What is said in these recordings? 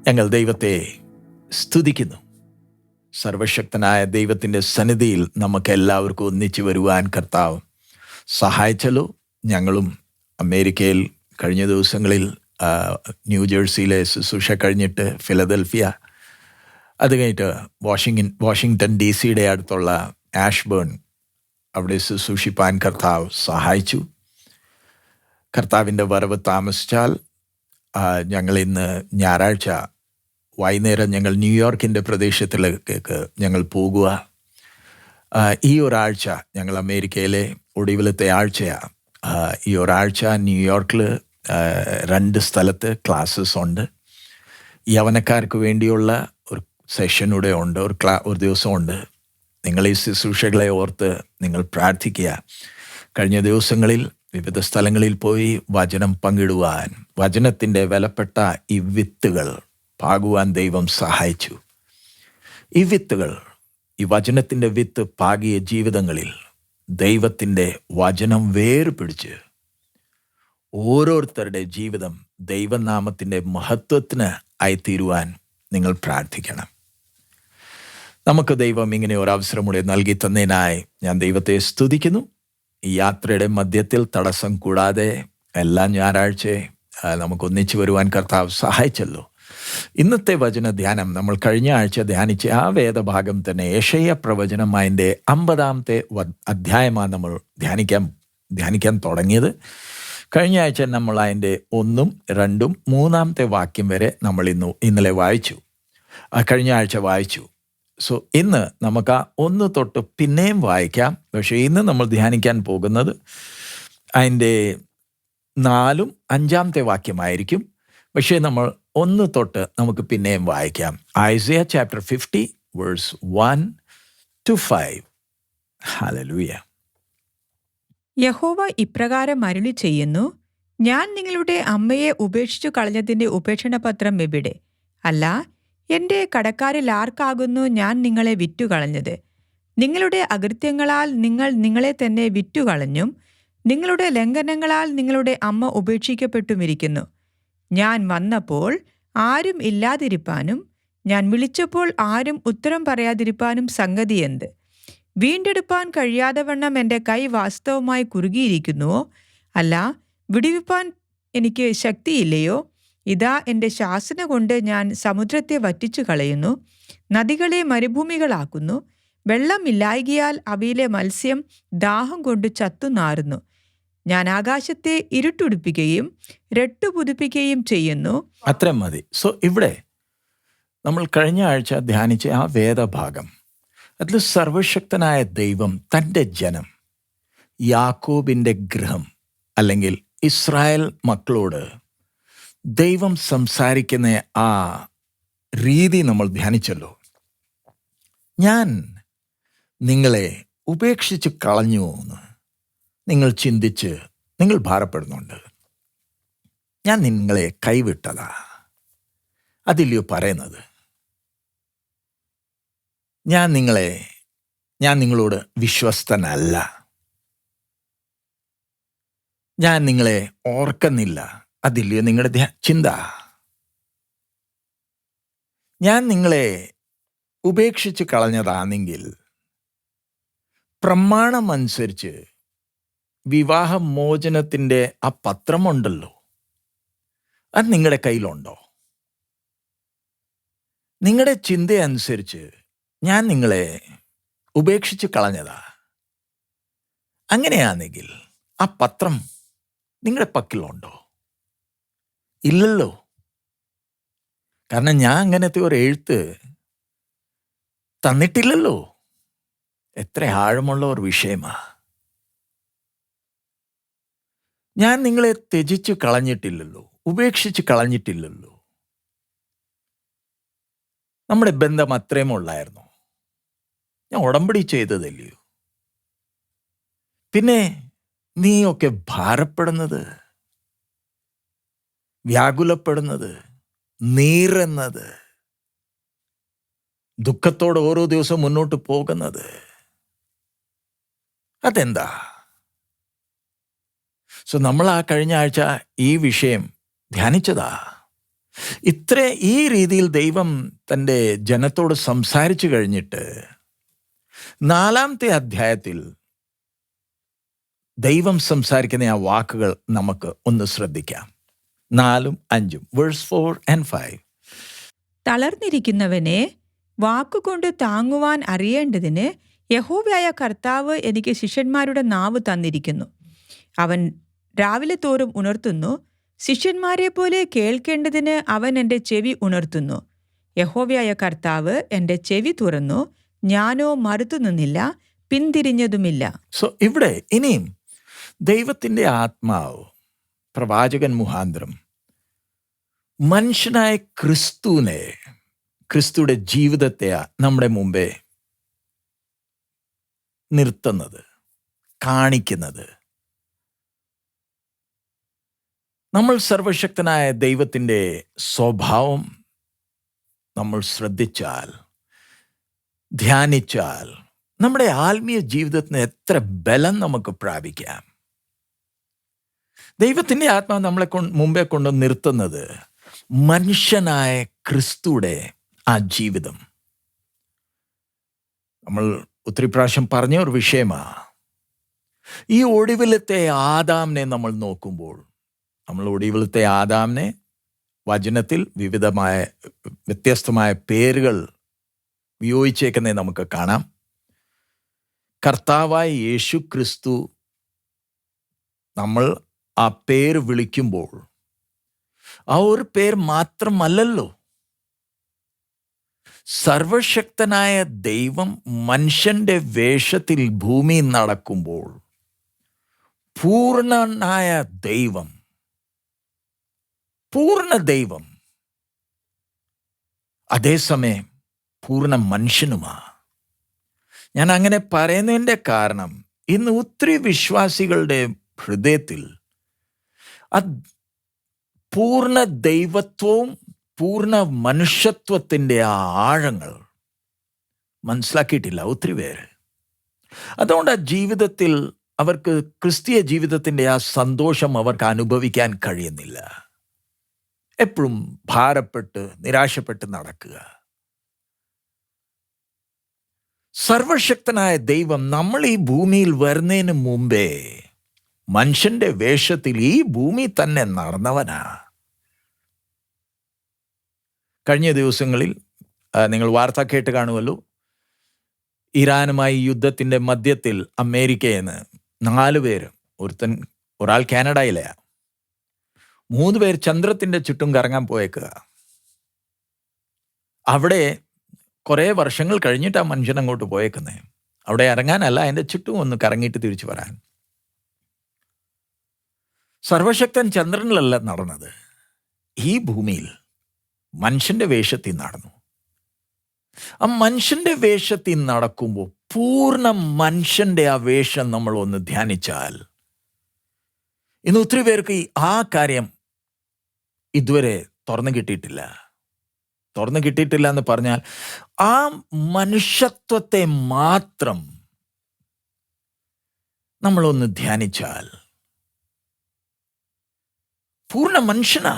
ഞങ്ങൾ ദൈവത്തെ സ്തുതിക്കുന്നു. സർവശക്തനായ ദൈവത്തിൻ്റെ സന്നിധിയിൽ നമുക്ക് എല്ലാവർക്കും ഒന്നിച്ചു വരുവാൻ കർത്താവ് സഹായിച്ചല്ലോ. ഞങ്ങളും അമേരിക്കയിൽ കഴിഞ്ഞ ദിവസങ്ങളിൽ ന്യൂജേഴ്സിയിലെ ശുശ്രൂഷ കഴിഞ്ഞിട്ട് ഫിലദൽഫിയ, അത് കഴിഞ്ഞിട്ട് വാഷിങ്ടൺ DC അടുത്തുള്ള ആഷ്ബേൺ, അവിടെ ശുശ്രൂഷിപ്പാൻ കർത്താവ് സഹായിച്ചു. കർത്താവിൻ്റെ വരവ് താമസിച്ചാൽ ഞങ്ങളിന്ന് ഞായറാഴ്ച വൈകുന്നേരം ഞങ്ങൾ ന്യൂയോർക്കിൻ്റെ പ്രദേശത്തിലേക്ക് ഞങ്ങൾ പോകുക. ഈ ഒരാഴ്ച ഞങ്ങൾ അമേരിക്കയിലെ ഒടുവിലത്തെ ആഴ്ചയാണ്. ഈ ഒരാഴ്ച ന്യൂയോർക്കിൽ 2 സ്ഥലത്ത് ക്ലാസ്സസ് ഉണ്ട്. യവനക്കാർക്ക് വേണ്ടിയുള്ള ഒരു സെഷനൂടെ ഉണ്ട്, ഒരു ദിവസമുണ്ട്. നിങ്ങൾ ഈ ശുശ്രൂഷകളെ ഓർത്ത് നിങ്ങൾ പ്രാർത്ഥിക്കുക. കഴിഞ്ഞ ദിവസങ്ങളിൽ വിവിധ സ്ഥലങ്ങളിൽ പോയി വചനം പങ്കിടുവാൻ, വചനത്തിൻ്റെ വിലപ്പെട്ട ഈ വിത്തുകൾ പാകുവാൻ ദൈവം സഹായിച്ചു. ഈ വിത്തുകൾ, ഈ വചനത്തിൻ്റെ വിത്ത് പാകിയ ജീവിതങ്ങളിൽ ദൈവത്തിൻ്റെ വചനം വേർപിടിച്ച് ഓരോരുത്തരുടെ ജീവിതം ദൈവനാമത്തിൻ്റെ മഹത്വത്തിന് ആയിത്തീരുവാൻ നിങ്ങൾ പ്രാർത്ഥിക്കണം. നമുക്ക് ദൈവം ഇങ്ങനെ ഒരവസരം കൂടെ നൽകി തന്നതിനായി ഞാൻ ദൈവത്തെ സ്തുതിക്കുന്നു. ഈ യാത്രയുടെ മധ്യത്തിൽ തടസ്സം കൂടാതെ എല്ലാ ഞായറാഴ്ച നമുക്കൊന്നിച്ചു വരുവാൻ കർത്താവ് സഹായിച്ചല്ലോ. ഇന്നത്തെ വചന ധ്യാനം നമ്മൾ കഴിഞ്ഞ ആഴ്ച ധ്യാനിച്ച ആ വേദഭാഗം തന്നെ, യെശയ്യാ പ്രവചനം അതിൻ്റെ 50-ാമത്തെ അധ്യായമാണ് നമ്മൾ ധ്യാനിക്കാൻ തുടങ്ങിയത്. കഴിഞ്ഞ ആഴ്ച നമ്മൾ അതിൻ്റെ 1, 2, 3-ാമത്തെ വാക്യം വരെ നമ്മൾ ഇന്നലെ വായിച്ചു, കഴിഞ്ഞ ആഴ്ച വായിച്ചു. സോ ഇന്ന് നമുക്ക് ആ 1 തൊട്ട് പിന്നെയും വായിക്കാം. പക്ഷേ ഇന്ന് നമ്മൾ ധ്യാനിക്കാൻ പോകുന്നത് അതിൻ്റെ 4-ഉം 5-ാമത്തെ വാക്യമായിരിക്കും. പക്ഷേ നമ്മൾ 1 തൊട്ട് നമുക്ക് പിന്നെയും വായിക്കാം. Isaiah chapter 50 verse 1 to 5. ഹല്ലേലൂയ. യഹോവ ഇപ്രകാരം അരുളി ചെയ്യുന്നു: ഞാൻ നിങ്ങളുടെ അമ്മയെ ഉപേക്ഷിച്ചു കളഞ്ഞതിന്റെ ഉപേക്ഷണപത്രം എവിടെ? അല്ല, എന്റെ കടക്കാരിൽ ആർക്കാകുന്നു ഞാൻ നിങ്ങളെ വിറ്റുകളഞ്ഞത്? നിങ്ങളുടെ അകൃത്യങ്ങളാൽ നിങ്ങൾ നിങ്ങളെ തന്നെ വിറ്റുകളഞ്ഞും നിങ്ങളുടെ ലംഘനങ്ങളാൽ നിങ്ങളുടെ അമ്മ ഉപേക്ഷിക്കപ്പെട്ടുമിരിക്കുന്നു. ഞാൻ വന്നപ്പോൾ ആരും ഇല്ലാതിരിപ്പാനും ഞാൻ വിളിച്ചപ്പോൾ ആരും ഉത്തരം പറയാതിരിപ്പാനും സംഗതി എന്ത്? വീണ്ടെടുപ്പാൻ കഴിയാതെ വണ്ണം എൻ്റെ കൈ വാസ്തവമായി കുറുകിയിരിക്കുന്നുവോ? അല്ല, വിടുവിപ്പാൻ എനിക്ക് ശക്തിയില്ലയോ? ഇതാ, എൻ്റെ ശാസന കൊണ്ട് ഞാൻ സമുദ്രത്തെ വറ്റിച്ചു കളയുന്നു, നദികളെ മരുഭൂമികളാക്കുന്നു. വെള്ളമില്ലായ്കയാൽ അവയിലെ മത്സ്യം ദാഹം കൊണ്ട് ചത്തുനാറുന്നു. ഞാൻ ആകാശത്തെ ഇരുട്ടുടുപ്പിക്കുകയും രട്ടുപുതുപ്പിക്കുകയും ചെയ്യുന്നു. അത്ര മതി. സോ ഇവിടെ നമ്മൾ കഴിഞ്ഞ ആഴ്ച ധ്യാനിച്ച ആ വേദഭാഗം, അതിൽ സർവശക്തനായ ദൈവം തൻ്റെ ജനം യാക്കോബിൻ്റെ ഗൃഹം അല്ലെങ്കിൽ ഇസ്രായേൽ മക്കളോട് ദൈവം സംസാരിക്കുന്ന ആ രീതി നമ്മൾ ധ്യാനിച്ചല്ലോ. ഞാൻ നിങ്ങളെ ഉപേക്ഷിച്ച് കളഞ്ഞു എന്ന് നിങ്ങൾ ചിന്തിച്ച് നിങ്ങൾ ഭാരപ്പെടുന്നുണ്ട്. ഞാൻ നിങ്ങളെ കൈവിട്ടതാ, അതില്ലയോ പറയുന്നത്? ഞാൻ നിങ്ങളോട് വിശ്വസ്തനല്ല, ഞാൻ നിങ്ങളെ ഓർക്കുന്നില്ല, അതില്ലയോ നിങ്ങളുടെ ചിന്ത? ഞാൻ നിങ്ങളെ ഉപേക്ഷിച്ച് കളഞ്ഞതാണെങ്കിൽ പ്രമാണമനുസരിച്ച് വിവാഹമോചനത്തിൻ്റെ ആ പത്രമുണ്ടല്ലോ, അത് നിങ്ങളുടെ കയ്യിലുണ്ടോ? നിങ്ങളുടെ ചിന്തയനുസരിച്ച് ഞാൻ നിങ്ങളെ ഉപേക്ഷിച്ച് കളഞ്ഞതാ. അങ്ങനെയാണെങ്കിൽ ആ പത്രം നിങ്ങളുടെ പക്കലുണ്ടോ? ഇല്ലല്ലോ. കാരണം ഞാൻ അങ്ങനത്തെ ഒരു എഴുത്ത് തന്നിട്ടില്ലല്ലോ. എത്ര ആഴമുള്ള ഒരു വിഷയമാ. ഞാൻ നിങ്ങളെ ത്യജിച്ചു കളഞ്ഞിട്ടില്ലല്ലോ, ഉപേക്ഷിച്ച് കളഞ്ഞിട്ടില്ലല്ലോ. നമ്മുടെ ബന്ധം അത്രയും ഉള്ളായിരുന്നു. ഞാൻ ഉടമ്പടി ചെയ്തതല്ലയോ? പിന്നെ നീയൊക്കെ ഭാരപ്പെടുന്നത്, വ്യാകുലപ്പെടുന്നത്, നീറുന്നത്, ദുഃഖത്തോടെ ഓരോ ദിവസം മുന്നോട്ട് പോകുന്നത്, അതെന്താ? സോ നമ്മൾ ആ കഴിഞ്ഞ ആഴ്ച ഈ വിഷയം ധ്യാനിച്ചതാ. ഈ രീതിയിൽ ദൈവം തൻ്റെ ജനത്തോട് സംസാരിച്ചു കഴിഞ്ഞിട്ട് 4-ാമത്തെ അധ്യായത്തിൽ ദൈവം സംസാരിക്കുന്ന ആ വാക്കുകൾ നമുക്ക് ഒന്ന് ശ്രദ്ധിക്കാം. 4ഉം 5ഉം വേഴ്സ് 4 and 5. തളർന്നിരിക്കുന്നവനെ വാക്കുകൊണ്ട് താങ്ങുവാൻ അറിയേണ്ടതിന് യഹോവയായ കർത്താവ് എനിക്ക് ശിഷ്യന്മാരുടെ നാവ് തന്നിരിക്കുന്നു. അവൻ രാവിലെ തോറും ഉണർത്തുന്നു. ശിഷ്യന്മാരെ പോലെ കേൾക്കേണ്ടതിന് അവൻ എൻ്റെ ചെവി ഉണർത്തുന്നു. യഹോവയായ കർത്താവ് എൻ്റെ ചെവി തുറന്നു. ഞാനോ മറുത്തു നിന്നില്ല, പിന്തിരിഞ്ഞതുമില്ല. ഇവിടെ ഇനിയും ദൈവത്തിൻ്റെ ആത്മാവ് പ്രവാചകൻ മുഖാന്തരം മനുഷ്യനായ ക്രിസ്തുയുടെ ജീവിതത്തെ നമ്മുടെ മുമ്പേ നിർത്തുന്നത്, കാണിക്കുന്നത്. നമ്മൾ സർവശക്തനായ ദൈവത്തിൻ്റെ സ്വഭാവം നമ്മൾ ശ്രദ്ധിച്ചാൽ, ധ്യാനിച്ചാൽ നമ്മുടെ ആത്മീയ ജീവിതത്തിന് എത്ര ബലം നമുക്ക് പ്രാപിക്കാം. ദൈവത്തിൻ്റെ ആത്മാവ് നമ്മളെ മുമ്പേ കൊണ്ട് നിർത്തുന്നത് മനുഷ്യനായ ക്രിസ്തുയുടെ ആ ജീവിതം. നമ്മൾ ഒത്തിരി പ്രാവശ്യം പറഞ്ഞ ഒരു വിഷയമാണ്. ഈ ഒടുവിലത്തെ ആദാമിനെ നമ്മൾ നോക്കുമ്പോൾ, നമ്മൾ ഒടുവിലത്തെ ആദാമിനെ വചനത്തിൽ വ്യത്യസ്തമായ പേരുകൾ ഉപയോഗിച്ചേക്കുന്നത് നമുക്ക് കാണാം. കർത്താവായ യേശു ക്രിസ്തു നമ്മൾ ആ പേര് വിളിക്കുമ്പോൾ ആ ഒരു പേര് മാത്രമല്ലല്ലോ, സർവശക്തനായ ദൈവം മനുഷ്യന്റെ വേഷത്തിൽ ഭൂമി നടക്കുമ്പോൾ പൂർണ്ണനായ ദൈവം, പൂർണ്ണ ദൈവം, അതേസമയം പൂർണ്ണ മനുഷ്യനുമാ. ഞാൻ അങ്ങനെ പറയുന്നതിൻ്റെ കാരണം ഇന്ന് ഒത്തിരി വിശ്വാസികളുടെ ഹൃദയത്തിൽ പൂർണ്ണ ദൈവത്വവും പൂർണ്ണ മനുഷ്യത്വത്തിൻ്റെ ആ ആഴങ്ങൾ മനസ്സിലാക്കിയിട്ടില്ല ഒത്തിരി പേര്. അതുകൊണ്ട് ആ ജീവിതത്തിൽ അവർക്ക് ക്രിസ്തീയ ജീവിതത്തിൻ്റെ ആ സന്തോഷം അവർക്ക് അനുഭവിക്കാൻ കഴിയുന്നില്ല. എപ്പോഴും ഭാരപ്പെട്ട് നിരാശപ്പെട്ട് നടക്കുക. സർവശക്തനായ ദൈവം നമ്മൾ ഈ ഭൂമിയിൽ വരുന്നതിന് മുമ്പേ മനുഷ്യന്റെ വേഷത്തിൽ ഈ ഭൂമി തന്നെ നടന്നവനാ. കഴിഞ്ഞ ദിവസങ്ങളിൽ നിങ്ങൾ വാർത്ത കേട്ട് കാണുമല്ലോ, ഇറാനുമായി യുദ്ധത്തിൻ്റെ മധ്യത്തിൽ അമേരിക്കയിൽ നിന്ന് 4 പേര്, ഒരാൾ കാനഡയിലെയാ, 3 പേർ ചന്ദ്രത്തിൻ്റെ ചുറ്റും കറങ്ങാൻ പോയേക്കുക. അവിടെ കുറേ വർഷങ്ങൾ കഴിഞ്ഞിട്ട് ആ മനുഷ്യൻ അങ്ങോട്ട് പോയേക്കുന്നത്. അവിടെ ഇറങ്ങാനല്ല, അതിൻ്റെ ചുറ്റും ഒന്ന് കറങ്ങിയിട്ട് തിരിച്ചു വരാൻ. സർവശക്തൻ ചന്ദ്രനിലല്ല നടന്നത്, ഈ ഭൂമിയിൽ മനുഷ്യന്റെ വേഷത്തിൽ നടന്നു. ആ മനുഷ്യന്റെ വേഷത്തിൽ നടക്കുമ്പോൾ പൂർണ്ണ മനുഷ്യന്റെ ആ വേഷം നമ്മൾ ഒന്ന് ധ്യാനിച്ചാൽ, ഇന്ന് ഒത്തിരി പേർക്ക് ആ കാര്യം ഇതുവരെ തുറന്നു കിട്ടിയിട്ടില്ല എന്ന് പറഞ്ഞാൽ ആ മനുഷ്യത്വത്തെ മാത്രം നമ്മളൊന്ന് ധ്യാനിച്ചാൽ, പൂർണ്ണ മനുഷ്യനാ.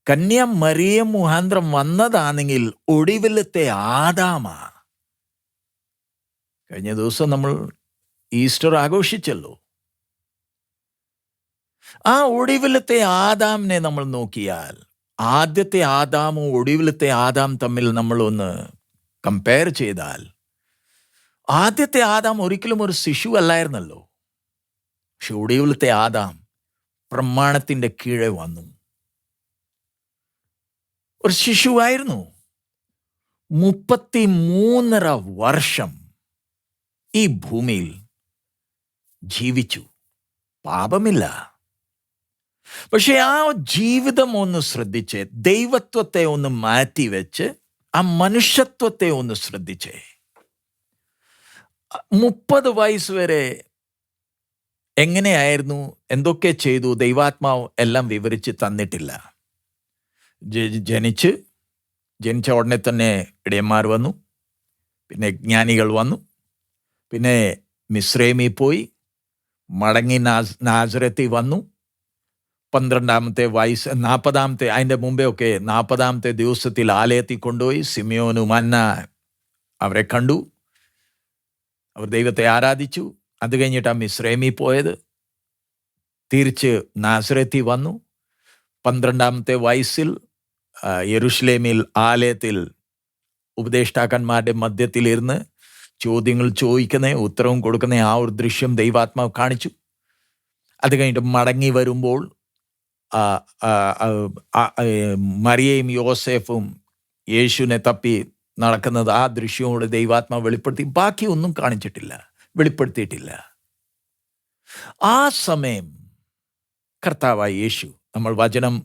കന്യ മറിയം മുഖാന്തരം വന്നതാണെങ്കിൽ ഒടുവിലത്തെ ആദാമാ. കഴിഞ്ഞ ദിവസം നമ്മൾ ഈസ്റ്റർ ആഘോഷിച്ചല്ലോ. ആ ഒടുവിലത്തെ ആദാമിനെ നമ്മൾ നോക്കിയാൽ, ആദ്യത്തെ ആദാമും ഒടുവിലത്തെ ആദാം തമ്മിൽ നമ്മളൊന്ന് കമ്പയർ ചെയ്താൽ, ആദ്യത്തെ ആദാം ഒരിക്കലും ഒരു ശിശു അല്ലായിരുന്നല്ലോ. പക്ഷെ ഒടുവിലത്തെ ആദാം പ്രമാണത്തിൻ്റെ കീഴെ വന്നു, ഒരു ശിശുവായിരുന്നു. 33.5 വർഷം ഈ ഭൂമിയിൽ ജീവിച്ചു, പാപമില്ല. പക്ഷെ ആ ജീവിതം ഒന്ന് ശ്രദ്ധിച്ച്, ദൈവത്വത്തെ ഒന്ന് മാറ്റിവെച്ച് ആ മനുഷ്യത്വത്തെ ഒന്ന് ശ്രദ്ധിച്ചേ. 30 വയസ്സ് വരെ എങ്ങനെയായിരുന്നു, എന്തൊക്കെ ചെയ്തു, ദൈവാത്മാവ് എല്ലാം വിവരിച്ച് തന്നിട്ടില്ല. ജനിച്ച ഉടനെ തന്നെ ഇടയന്മാർ വന്നു, പിന്നെ ജ്ഞാനികൾ വന്നു, പിന്നെ മിസ്രൈമിൽ പോയി, മടങ്ങി നാസറത്തിൽ വന്നു, 12-ാമത്തെ വയസ്സ് 40-ാമത്തെ അതിൻ്റെ മുമ്പേ ഒക്കെ 40-ാമത്തെ ദിവസത്തിൽ ആലയത്തിൽ കൊണ്ടുപോയി സിമിയോനും അന്ന അവരെ കണ്ടു. അവർ ദൈവത്തെ ആരാധിച്ചു. അത് കഴിഞ്ഞിട്ടാണ് മിസ്രൈമിൽ പോയത്. തിരിച്ച് നാസറത്തിൽ വന്നു. 12-ാമത്തെ വയസ്സിൽ യെരുശലേമിൽ ആലയത്തിൽ ഉപദേഷ്ടാക്കന്മാരുടെ മധ്യത്തിലിരുന്ന് ചോദ്യങ്ങൾ ചോദിക്കുന്ന ഉത്തരവും കൊടുക്കുന്ന ആ ഒരു ദൃശ്യം ദൈവാത്മാവ് കാണിച്ചു. അത് കഴിഞ്ഞിട്ട് മടങ്ങി വരുമ്പോൾ മറിയയും യോസേഫും യേശുവിനെ തപ്പി നടക്കുന്നത് ആ ദൃശ്യത്തോടെ ദൈവാത്മാവ് വെളിപ്പെടുത്തി. ബാക്കി ഒന്നും കാണിച്ചിട്ടില്ല, വെളിപ്പെടുത്തിയിട്ടില്ല. ആ സമയം കർത്താവായ യേശു, നമ്മൾ വചനം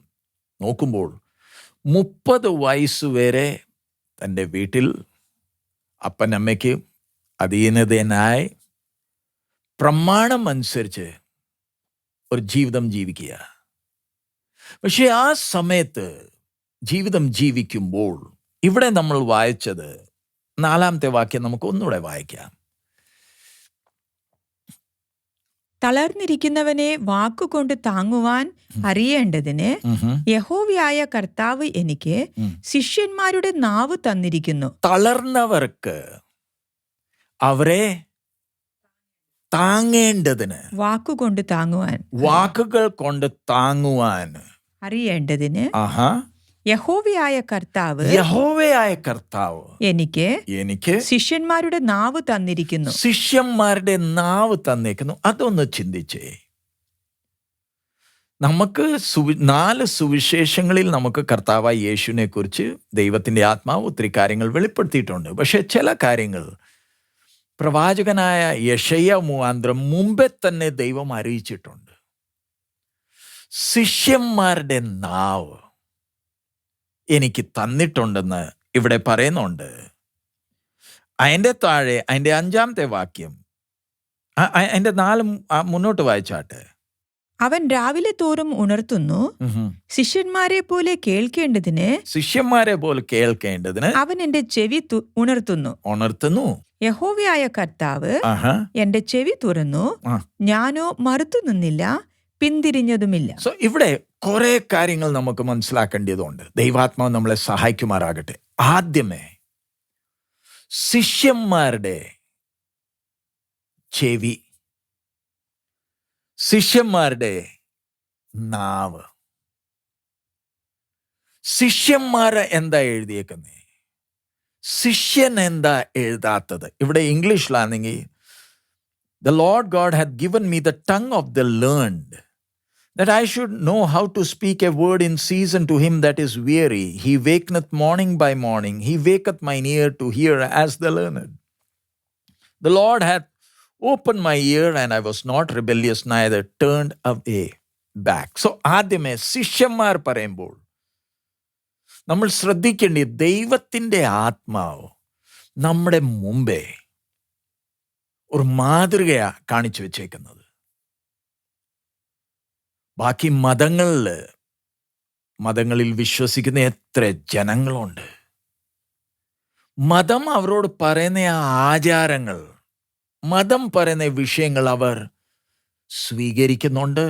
നോക്കുമ്പോൾ 30 വയസ്സുവരെ തൻ്റെ വീട്ടിൽ അപ്പനമ്മയ്ക്ക് അധീനതനായി പ്രമാണം അനുസരിച്ച് ഒരു ജീവിതം ജീവിക്കുക. പക്ഷെ ആ സമയത്ത് ജീവിതം ജീവിക്കുമ്പോൾ ഇവിടെ നമ്മൾ വായിച്ചത് 4-ാമത്തെ വാക്യം നമുക്ക് ഒന്നുകൂടെ വായിക്കാം. തളർന്നിരിക്കുന്നവനെ വാക്കുകൊണ്ട് താങ്ങുവാൻ അറിയേണ്ടതിന് യഹോവയായ കർത്താവ് എനിക്ക് ശിഷ്യന്മാരുടെ നാവ് തന്നിരിക്കുന്നു. തളർന്നവർക്ക് അവരെ താങ്ങേണ്ടതിന്, വാക്കുകൊണ്ട് താങ്ങുവാൻ, വാക്കുകൾ കൊണ്ട് താങ്ങുവാൻ അറിയേണ്ടതിന് യഹോവയായ കർത്താവ് എനിക്ക് ശിഷ്യന്മാരുടെ നാവ് തന്നിരിക്കുന്നു. ശിഷ്യന്മാരുടെ നാവ് തന്നിരിക്കുന്നു. അതൊന്ന് ചിന്തിച്ചേ. നമുക്ക് 4 സുവിശേഷങ്ങളിൽ നമുക്ക് കർത്താവായ യേശുവിനെ കുറിച്ച് ദൈവത്തിൻ്റെ ആത്മാവ് ഒത്തിരി കാര്യങ്ങൾ വെളിപ്പെടുത്തിയിട്ടുണ്ട്. പക്ഷെ ചില കാര്യങ്ങൾ പ്രവാചകനായ യെശയ്യ മുഖാന്തരം മുമ്പേ തന്നെ ദൈവം അറിയിച്ചിട്ടുണ്ട്. ശിഷ്യന്മാരുടെ നാവ് എനിക്ക് തന്നിട്ടുണ്ടെന്ന് ഇവിടെ പറയുന്നുണ്ട്. അതിൻ്റെ താഴെ അതിൻ്റെ 5-ാമത്തെ വാക്യം, അതിൻ്റെ 4 മുന്നോട്ട് വായിച്ചാട്ടെ. അവൻ രാവിലെ തോറും ഉണർത്തുന്നു, ശിഷ്യന്മാരെ പോലെ കേൾക്കേണ്ടതിന് അവൻ എന്റെ ചെവി ഉണർത്തുന്നു. യഹോവയായ കർത്താവ് എന്റെ ചെവി തുറന്നു, ഞാനോ മറുത്തു നിന്നില്ല, പിന്തിരിഞ്ഞതുമില്ല. സോ ഇവിടെ കുറെ കാര്യങ്ങൾ നമുക്ക് മനസ്സിലാക്കേണ്ടതുണ്ട്. ദൈവാത്മാവ് നമ്മളെ സഹായിക്കുമാറാകട്ടെ. ആദ്യമേ ശിഷ്യന്മാരുടെ ചെവി, ശിഷ്യന്മാരുടെ നാവ്. ശിഷ്യന്മാരെ എന്താ എഴുതിയേക്കുന്നേ? ശിഷ്യൻ എന്താ എഴുതാത്തത്? ഇവിടെ ഇംഗ്ലീഷിലാണെങ്കിൽ The Lord God hath given me the tongue of the learned, that I should know how to speak a word in season to him that is weary. He wakeneth morning by morning. He waketh mine ear to hear as the learned. The Lord hath opened my ear, and I was not rebellious, neither turned away back. So, ആദ്യമേ ശിഷ്യന്മാർ പറയുമ്പോൾ നമ്മൾ ശ്രദ്ധിക്കേണ്ടത് ദൈവത്തിൻ്റെ ആത്മാവ് നമ്മുടെ മുമ്പേ ഒരു മാതൃകയാ കാണിച്ചു വെച്ചേക്കുന്നത്. ബാക്കി മതങ്ങളിൽ വിശ്വസിക്കുന്ന എത്ര ജനങ്ങളുണ്ട്. മതം അവരോട് പറയുന്ന ആ ആചാരങ്ങൾ, മതം പറയുന്ന വിഷയങ്ങൾ അവർ സ്വീകരിക്കുന്നുണ്ട്.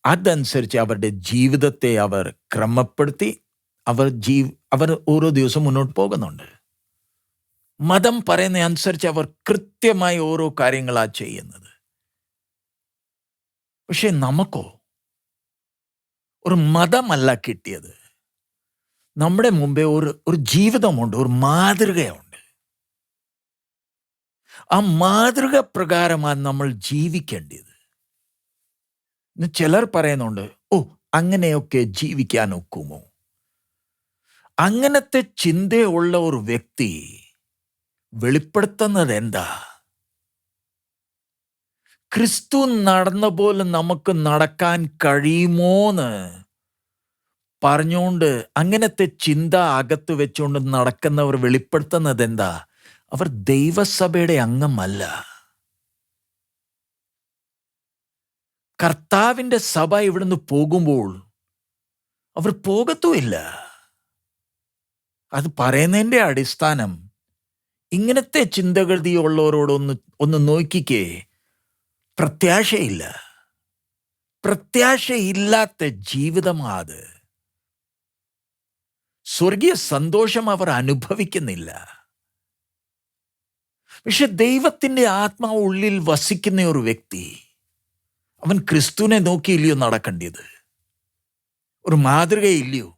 അതനുസരിച്ച് അവരുടെ ജീവിതത്തെ അവർ ക്രമപ്പെടുത്തി അവർ ഓരോ ദിവസം മുന്നോട്ട് പോകുന്നുണ്ട്. മതം പറയുന്ന അനുസരിച്ച് അവർ കൃത്യമായി ഓരോ കാര്യങ്ങളാ ചെയ്യുന്നത്. പക്ഷെ നമുക്കോ ഒരു മതമല്ല കിട്ടിയത്. നമ്മുടെ മുമ്പേ ഒരു ജീവിതമുണ്ട്, ഒരു മാതൃകയുണ്ട്. ആ മാതൃക പ്രകാരമാണ് നമ്മൾ ജീവിക്കേണ്ടത്. ചിലർ പറയുന്നുണ്ട്, അങ്ങനെയൊക്കെ ജീവിക്കാൻ ഒക്കുമോ? അങ്ങനത്തെ ചിന്തയുള്ള ഒരു വ്യക്തി വെളിപ്പെടുത്തുന്നത് എന്താ? ക്രിസ്തു നടന്ന പോലെ നമുക്ക് നടക്കാൻ കഴിയുമോന്ന് പറഞ്ഞുകൊണ്ട് അങ്ങനത്തെ ചിന്ത അകത്ത് വെച്ചുകൊണ്ട് നടക്കുന്നവർ വെളിപ്പെടുത്തുന്നത് എന്താ? അവർ ദൈവസഭയുടെ അംഗമല്ല. കർത്താവിൻ്റെ സഭ ഇവിടുന്ന് പോകുമ്പോൾ അവർ പോകത്തുമില്ല. അത് പറയുന്നതിൻ്റെ അടിസ്ഥാനം ഇങ്ങനത്തെ ചിന്തഗതിയുള്ളവരോട് ഒന്ന് നോക്കിക്കേ, പ്രത്യാശയില്ല. പ്രത്യാശയില്ലാത്ത ജീവിതമാണ്. സ്വർഗീയ സന്തോഷം അവർ അനുഭവിക്കുന്നില്ല. പക്ഷെ ദൈവത്തിൻ്റെ ആത്മാവ് ഉള്ളിൽ വസിക്കുന്ന ഒരു വ്യക്തി, അവൻ ക്രിസ്തുവിനെ നോക്കിയില്ലയോ നടക്കേണ്ടത്? ഒരു മാതൃകയില്ലയോ?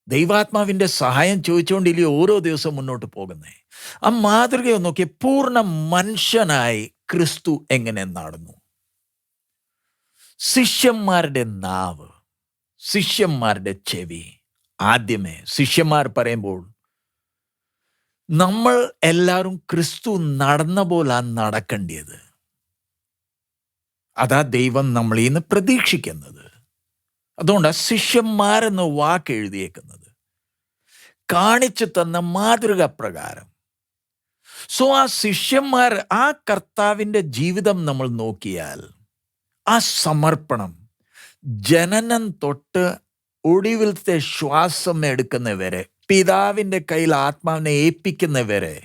ദൈവാത്മാവിൻ്റെ സഹായം ചോദിച്ചുകൊണ്ടില്ലയോ ഓരോ ദിവസവും മുന്നോട്ട് പോകുന്നേ? ആ മാതൃകയെ നോക്കി പൂർണ്ണ മനുഷ്യനായി ക്രിസ്തു എങ്ങനെ നടന്നു? ശിഷ്യന്മാരുടെ നാവ്, ശിഷ്യന്മാരുടെ ചെവി. ആദ്യമേ ശിഷ്യന്മാർ പറയുമ്പോൾ നമ്മൾ എല്ലാവരും ക്രിസ്തു നടന്ന പോലാണ് നടക്കേണ്ടത്. അതാ ദൈവം നമ്മളിൽ നിന്ന് പ്രതീക്ഷിക്കുന്നത്. അതുകൊണ്ടാണ് ശിഷ്യന്മാരെന്ന് വാക്ക് എഴുതിയേക്കുന്നത്, കാണിച്ചു തന്ന മാതൃക പ്രകാരം. സോ ആ ശിഷ്യന്മാർ, ആ കർത്താവിൻ്റെ ജീവിതം നമ്മൾ നോക്കിയാൽ, ആ സമർപ്പണം, ജനനം തൊട്ട് ഒടുവിലത്തെ ശ്വാസം എടുക്കുന്നവരെ, പിതാവിൻ്റെ കയ്യിൽ ആത്മാവിനെ ഏൽപ്പിക്കുന്നവരെ,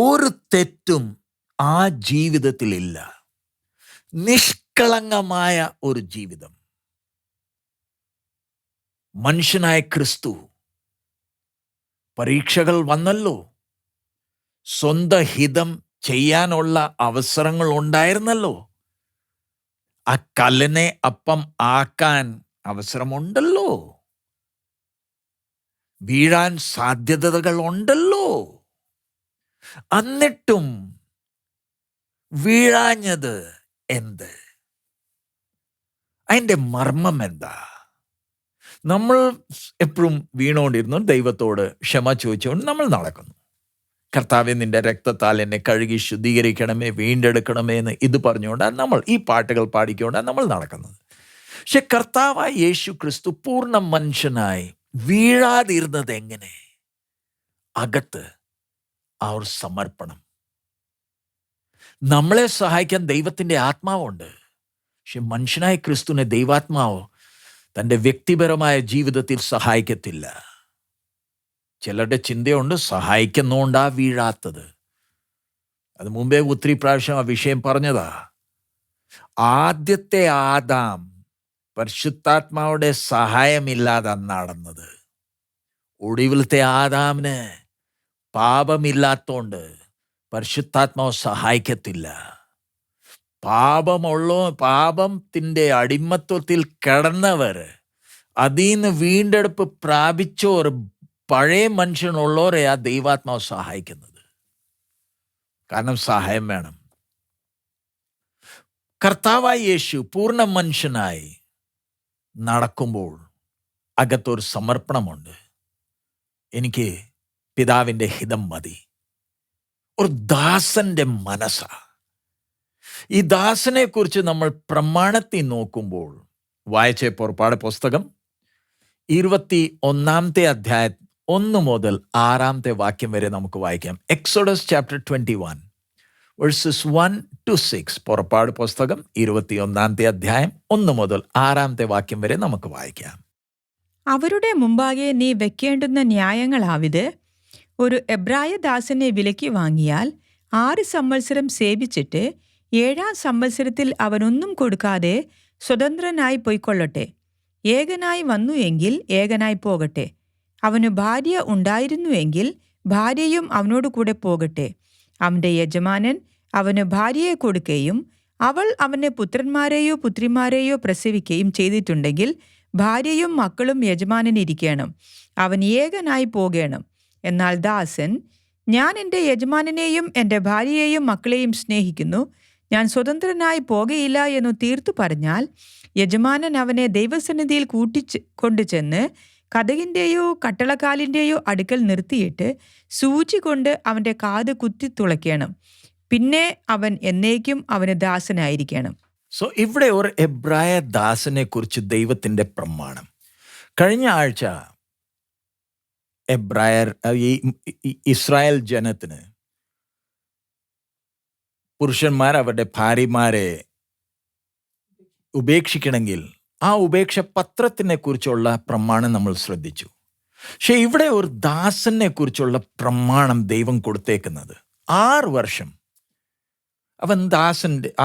ഒരു തെറ്റും ആ ജീവിതത്തിലില്ല. നിഷ്കളങ്കമായ ഒരു ജീവിതം. മനുഷ്യനായ ക്രിസ്തു, പരീക്ഷകൾ വന്നല്ലോ, സ്വന്തം ഹിതം ചെയ്യാനുള്ള അവസരങ്ങൾ ഉണ്ടായിരുന്നല്ലോ, ആ കല്ലിനെ അപ്പം ആക്കാൻ അവസരമുണ്ടല്ലോ, വീഴാൻ സാധ്യതകൾ ഉണ്ടല്ലോ. എന്നിട്ടും വീഴാഞ്ഞത് എന്ത്? അതിൻ്റെ മർമ്മം എന്താ? നമ്മൾ എപ്പോഴും വീണുകൊണ്ടിരുന്നു, ദൈവത്തോട് ക്ഷമ ചോദിച്ചുകൊണ്ട് നമ്മൾ നടക്കുന്നു. കർത്താവേ, നിന്റെ രക്തത്താൽ എന്നെ കഴുകി ശുദ്ധീകരിക്കണമേ, വീണ്ടെടുക്കണമേ എന്ന് ഇത് പറഞ്ഞുകൊണ്ടാണ് നമ്മൾ ഈ പാട്ടുകൾ പാടിക്കൊണ്ടാണ് നമ്മൾ നടക്കുന്നത്. പക്ഷെ കർത്താവായ യേശു ക്രിസ്തു പൂർണ്ണ മനുഷ്യനായി വീഴാതിരുന്നത് എങ്ങനെ? അകത്ത് ആ ഒരു സമർപ്പണം. നമ്മളെ സഹായിക്കാൻ ദൈവത്തിൻ്റെ ആത്മാവുണ്ട്. പക്ഷെ മനുഷ്യനായ ക്രിസ്തുവിനെ ദൈവാത്മാവോ തൻ്റെ വ്യക്തിപരമായ ജീവിതത്തിൽ സഹായിക്കത്തില്ല. ചിലരുടെ ചിന്തയുണ്ട്, സഹായിക്കുന്നോണ്ടാ വീഴാത്തത്. അത് മുമ്പേ ഒത്തിരി പ്രാവശ്യം ആ വിഷയം പറഞ്ഞതാ. ആദ്യത്തെ ആദാം പരിശുദ്ധാത്മാവുടെ സഹായമില്ലാതെ നടന്നത്. ഒടുവിലത്തെ ആദാമിന് പാപമില്ലാത്തോണ്ട് പരിശുദ്ധാത്മാവ് സഹായിക്കത്തില്ല. പാപത്തിൻ്റെ അടിമത്വത്തിൽ കിടന്നവർ, അതിൽ നിന്ന് വീണ്ടെടുപ്പ് പ്രാപിച്ചോർ, പഴയ മനുഷ്യനുള്ളവരെ ആ ദൈവാത്മാവ് സഹായിക്കുന്നത്. കാരണം സഹായം വേണം. കർത്താവായ യേശു പൂർണ്ണ മനുഷ്യനായി നടക്കുമ്പോൾ അകത്തൊരു സമർപ്പണമുണ്ട്. എനിക്ക് പിതാവിൻ്റെ ഹിതം മതി. ഒരു ദാസന്റെ മനസ്സാ. ഈ ദാസനെ കുറിച്ച് നമ്മൾ പ്രമാണത്തിൽ നോക്കുമ്പോൾ, വായിച്ച പുറപ്പാട് പുസ്തകം 21 അധ്യായം 1 മുതൽ 6 വാക്യം വരെ നമുക്ക് വായിക്കാം. Exodus chapter 21 versus 1 to 6. പുറപ്പാട് പുസ്തകം 21 അധ്യായം 1 മുതൽ 6 വാക്യം വരെ നമുക്ക് വായിക്കാം. അവരുടെ മുമ്പാകെ നീ വെക്കേണ്ടുന്ന ന്യായങ്ങളാവിത്: ഒരു എബ്രായ ദാസനെ വിലയ്ക്ക് വാങ്ങിയാൽ 6 സംവത്സരം സേവിച്ചിട്ട് 7-ാം സംവത്സരത്തിൽ അവനൊന്നും കൊടുക്കാതെ സ്വതന്ത്രനായി പൊയ്ക്കൊള്ളട്ടെ. ഏകനായി വന്നു എങ്കിൽ ഏകനായി പോകട്ടെ. അവനു ഭാര്യ ഉണ്ടായിരുന്നു എങ്കിൽ ഭാര്യയും അവനോട് കൂടെ പോകട്ടെ. അവന്റെ യജമാനൻ അവന് ഭാര്യയെ കൊടുക്കുകയും അവൾ അവന് പുത്രന്മാരെയോ പുത്രിമാരെയോ പ്രസവിക്കുകയും ചെയ്തിട്ടുണ്ടെങ്കിൽ ഭാര്യയും മക്കളും യജമാനനിരിക്കണം. അവൻ ഏകനായി പോകണം. എന്നാൽ ദാസൻ, ഞാൻ എൻ്റെ യജമാനനെയും എൻ്റെ ഭാര്യയെയും മക്കളെയും സ്നേഹിക്കുന്നു, ഞാൻ സ്വതന്ത്രനായി പോകയില്ല എന്നു തീർത്തു പറഞ്ഞാൽ, യജമാനൻ അവനെ ദൈവസന്നിധിയിൽ കൊണ്ടുചെന്ന് കതകിൻ്റെയോ കട്ടളക്കാലിൻ്റെയോ അടുക്കൽ നിർത്തിയിട്ട് സൂചി കൊണ്ട് അവൻ്റെ കാത് കുത്തി തുളയ്ക്കണം. പിന്നെ അവൻ എന്നേക്കും അവന് ദാസനായിരിക്കണം. സോ ഇവിടെ ഒരു എബ്രായ ദാസനെ കുറിച്ച് ദൈവത്തിൻ്റെ പ്രമാണം. കഴിഞ്ഞ ആഴ്ച എബ്രായർ, ഇസ്രായേൽ ജനത്തിന് പുരുഷന്മാർ അവരുടെ ഭാര്യമാരെ ഉപേക്ഷിക്കണമെങ്കിൽ ആ ഉപേക്ഷ പത്രത്തിനെ കുറിച്ചുള്ള പ്രമാണം നമ്മൾ ശ്രദ്ധിച്ചു. പക്ഷെ ഇവിടെ ഒരു ദാസനെ കുറിച്ചുള്ള പ്രമാണം ദൈവം കൊടുത്തേക്കുന്നത് 6 വർഷം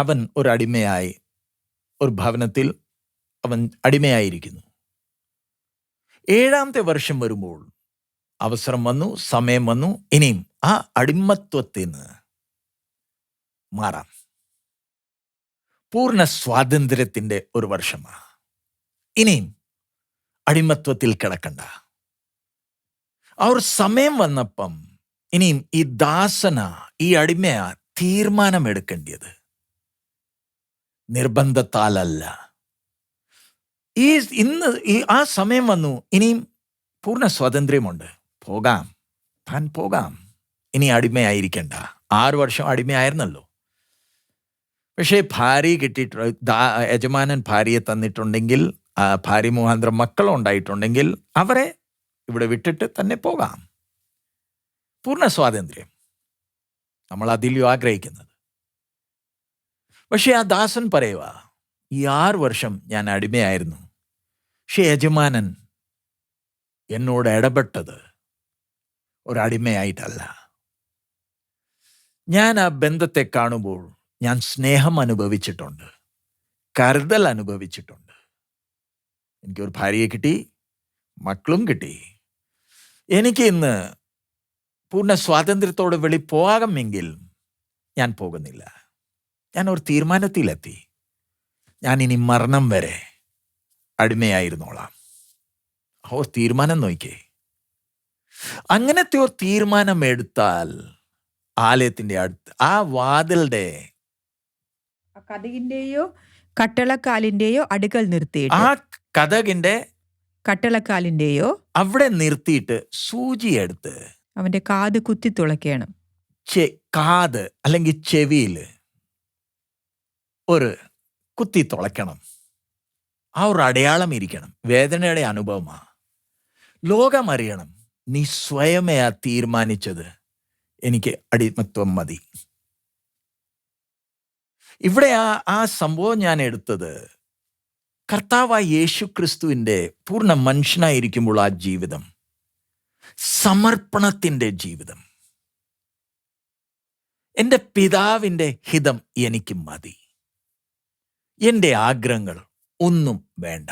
അവൻ ഒരടിമയായി ഒരു ഭവനത്തിൽ അവൻ അടിമയായിരിക്കുന്നു. 7-ാമത്തെ വർഷം വരുമ്പോൾ അവസരം വന്നു, സമയം വന്നു, ഇനിയും ആ അടിമത്വത്തിൽ നിന്ന് മാറാം. പൂർണ്ണ സ്വാതന്ത്ര്യത്തിൻ്റെ ഒരു വർഷമാണ്. ഇനിയും അടിമത്വത്തിൽ കിടക്കണ്ട. ആ ഒരു സമയം വന്നപ്പം ഇനിയും ഈ ദാസന, ഈ അടിമയാ തീരുമാനമെടുക്കേണ്ടത്, നിർബന്ധത്താലല്ല. ആ സമയം വന്നു, ഇനിയും പൂർണ്ണ സ്വാതന്ത്ര്യമുണ്ട്. താൻ പോകാം. ഇനി അടിമയായിരിക്കണ്ട. 6 വർഷം അടിമയായിരുന്നല്ലോ. പക്ഷേ ഭാര്യ കിട്ടിയിട്ട്, യജമാനൻ ഭാര്യയെ തന്നിട്ടുണ്ടെങ്കിൽ, ഭാര്യ മുഖാന്തരം മക്കളുണ്ടായിട്ടുണ്ടെങ്കിൽ അവരെ ഇവിടെ വിട്ടിട്ട് തന്നെ പോകാം. പൂർണ്ണ സ്വാതന്ത്ര്യം നമ്മൾ അതിലും ആഗ്രഹിക്കുന്നത്. പക്ഷെ ആ ദാസൻ പറയുക, ഈ 6 വർഷം ഞാൻ അടിമയായിരുന്നു, പക്ഷെ യജമാനൻ എന്നോട് ഇടപെട്ടത് ഒരടിമയായിട്ടല്ല. ഞാൻ ആ ബന്ധത്തെ കാണുമ്പോൾ ഞാൻ സ്നേഹം അനുഭവിച്ചിട്ടുണ്ട്, കരുതൽ അനുഭവിച്ചിട്ടുണ്ട്. എനിക്കൊരു ഭാര്യയെ കിട്ടി, മക്കളും കിട്ടി. എനിക്ക് ഇന്ന് പൂർണ്ണ സ്വാതന്ത്ര്യത്തോടെ പോകാമെങ്കിൽ ഞാൻ പോകുന്നില്ല. ഞാൻ ഒരു തീരുമാനത്തിലെത്തി, ഞാൻ ഇനി മരണം വരെ അടിമയായിരുന്നോളാം. ആ ഒരു തീരുമാനം നോക്കിയേ. അങ്ങനത്തെ ഒരു തീരുമാനം എടുത്താൽ ആലയത്തിൻ്റെ അടുത്ത് ആ വാതിലുടെ കതകിന്റെയോ കട്ടളക്കാലിന്റെയോ അടുക്കൽ നിർത്തിയിട്ട്, ആ കതകിന്റെ കട്ടളക്കാലിന്റെയോ അവിടെ നിർത്തിയിട്ട് സൂചിയെടുത്ത് അവന്റെ കാത് കുത്തി തുളയ്ക്കണം. കാത് അല്ലെങ്കിൽ ചെവിയിൽ ഒരു കുത്തി തുളയ്ക്കണം. ആ ഒരു അടയാളം ഇരിക്കണം. വേദനയുടെ അനുഭവമാണ്. ലോകം അറിയണം നീ സ്വയമേ തീരുമാനിച്ചത് എനിക്ക് അടിമത്വം മതി. ഇവിടെ ആ സംഭവം ഞാൻ എടുത്തത് കർത്താവായ യേശു ക്രിസ്തുവിൻ്റെ പൂർണ്ണ മനുഷ്യനായിരിക്കുമ്പോൾ ആ ജീവിതം, സമർപ്പണത്തിൻ്റെ ജീവിതം. എൻ്റെ പിതാവിൻ്റെ ഹിതം എനിക്ക് മതി, എൻ്റെ ആഗ്രഹങ്ങൾ ഒന്നും വേണ്ട.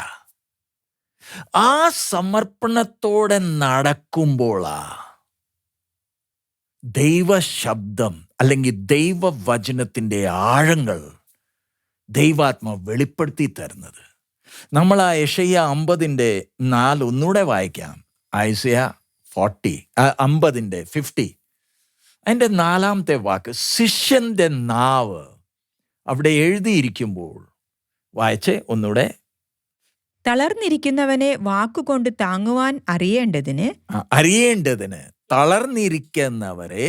ആ സമർപ്പണത്തോടെ നടക്കുമ്പോളാ ദൈവശബ്ദം അല്ലെങ്കിൽ ദൈവവചനത്തിൻ്റെ ആഴങ്ങൾ ദൈവാത്മാവ് വെളിപ്പെടുത്തി തരുന്നത്. നമ്മൾ ആ യെശയ്യാ 50:4 ഒന്നുകൂടെ വായിക്കാം. ഐസയ 50 അതിൻ്റെ 4-ാമത്തെ വാക്ക്, ശിഷ്യന്റെ നാവ് അവിടെ എഴുതിയിരിക്കുമ്പോൾ വായിച്ചേ ഒന്നുകൂടെ. തളർന്നിരിക്കുന്നവനെ വാക്കുകൊണ്ട് താങ്ങുവാൻ അറിയേണ്ടതിന് തളർന്നിരിക്കുന്നവരെ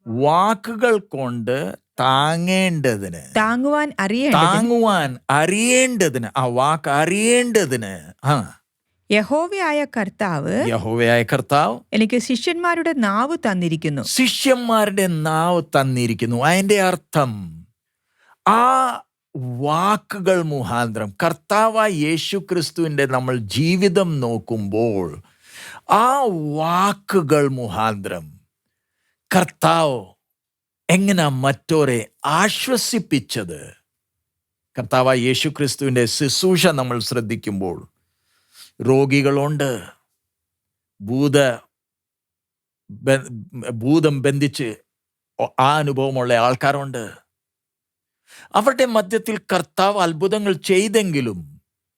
വാക്കുകൾ കൊണ്ട് താങ്ങുവാൻ അറിയേണ്ടതിന്, ആ വാക്ക് അറിയേണ്ടതിന് യഹോവയായ കർത്താവ് എനിക്ക് ശിഷ്യന്മാരുടെ നാവ് തന്നിരിക്കുന്നു. അതിന്റെ അർത്ഥം ആ വാക്കുകൾ മുഖാന്തരം കർത്താവായ യേശു ക്രിസ്തുവിന്റെ നമ്മൾ ജീവിതം നോക്കുമ്പോൾ ആ വാക്കുകൾ മുഖാന്തരം കർത്താവ് എങ്ങനെ മറ്റോരെ ആശ്വസിപ്പിച്ചത്. കർത്താവായ യേശു ക്രിസ്തുവിന്റെ ശുശ്രൂഷ നമ്മൾ ശ്രദ്ധിക്കുമ്പോൾ രോഗികളുണ്ട്, ഭൂതം ബന്ധിച്ച് ആ അനുഭവമുള്ള ആൾക്കാരുണ്ട്. അവരുടെ മധ്യത്തിൽ കർത്താവ് അത്ഭുതങ്ങൾ ചെയ്തെങ്കിലും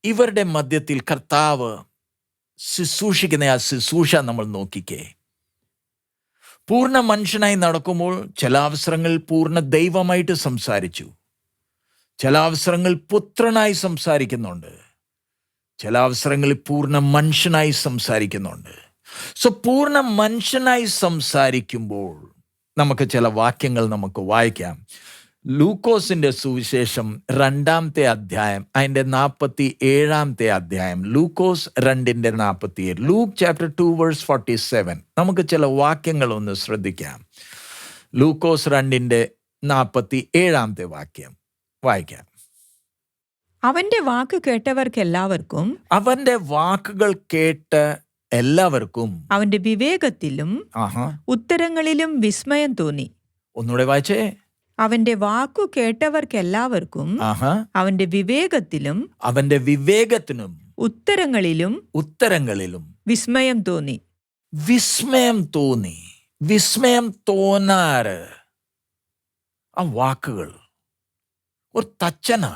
ഇവരുടെ മധ്യത്തിൽ കർത്താവ് ശുശ്രൂഷിക്കുന്ന ആ ശുശ്രൂഷ നമ്മൾ നോക്കിക്കേ. പൂർണ്ണ മനുഷ്യനായി നടക്കുമ്പോൾ ചില അവസരങ്ങളിൽ പൂർണ്ണ ദൈവമായിട്ട് സംസാരിച്ചു, ചില അവസരങ്ങളിൽ പുത്രനായി സംസാരിക്കുന്നുണ്ട്, ചില അവസരങ്ങളിൽ പൂർണ്ണ മനുഷ്യനായി സംസാരിക്കുന്നുണ്ട്. പൂർണ്ണ മനുഷ്യനായി സംസാരിക്കുമ്പോൾ നമുക്ക് ചില വാക്യങ്ങൾ നമുക്ക് വായിക്കാം. ലൂക്കോസിന്റെ സുവിശേഷം 2-ാമത്തെ അധ്യായം അതിൻ്റെ 47-ാമത്തെ അധ്യായം. ലൂക്കോസ് 2:47. Luke chapter 2:47. നമുക്ക് ചില വാക്യങ്ങൾ ഒന്ന് ശ്രദ്ധിക്കാം. ലൂക്കോസ് 2:47 വാക്യം വായിക്കാം. അവന്റെ വാക്ക് കേട്ടവർക്കെല്ലാവർക്കും, അവന്റെ വാക്കുകൾ കേട്ട് എല്ലാവർക്കും അവന്റെ വിവേകത്തിലും ഉത്തരങ്ങളിലും വിസ്മയം തോന്നി. ഒന്നുകൂടെ വായിച്ചേ. അവന്റെ വാക്കു കേട്ടവർക്കെല്ലാവർക്കും അവന്റെ വിവേകത്തിനും ഉത്തരങ്ങളിലും വിസ്മയം തോന്നി. വിസ്മയം തോന്നാറ് ആ വാക്കുകൾ ഒരു തച്ചനാ.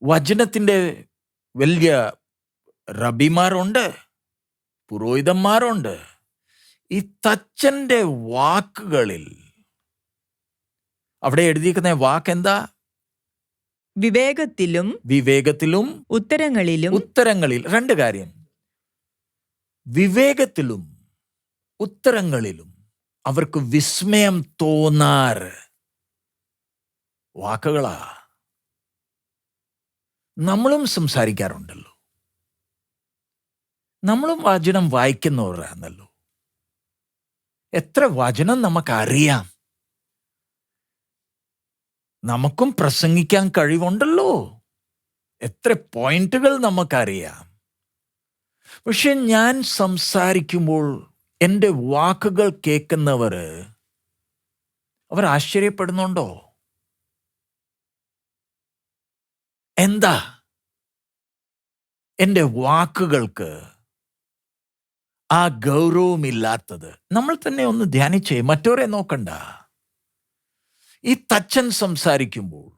വചനത്തിന്റെ വലിയ റബിമാരുണ്ട്, പുരോഹിതന്മാരുണ്ട്. ഈ തച്ചന്റെ വാക്കുകളിൽ അവിടെ എഴുതിയിരിക്കുന്ന വാക്കെന്താ? വിവേകത്തിലും ഉത്തരങ്ങളിൽ രണ്ട് കാര്യം. വിവേകത്തിലും ഉത്തരങ്ങളിലും അവർക്ക് വിസ്മയം തോന്നാറ് വാക്കുകളാ. നമ്മളും സംസാരിക്കാറുണ്ടല്ലോ, നമ്മളും വചനം വായിക്കുന്നവരാണല്ലോ. എത്ര വചനം നമുക്കറിയാം, നമുക്കും പ്രസംഗിക്കാൻ കഴിവുണ്ടല്ലോ. എത്ര പോയിന്റുകൾ നമുക്കറിയാം. പക്ഷെ ഞാൻ സംസാരിക്കുമ്പോൾ എൻ്റെ വാക്കുകൾ കേൾക്കുന്നവർ അവർ ആശ്ചര്യപ്പെടുന്നുണ്ടോ? എന്താ എൻ്റെ വാക്കുകൾക്ക് ആ ഗൗരവമില്ലാത്തത്? നമ്മൾ തന്നെ ഒന്ന് ധ്യാനിച്ചേ, മറ്റവരെ നോക്കണ്ട. ഈ തച്ചൻ സംസാരിക്കുമ്പോൾ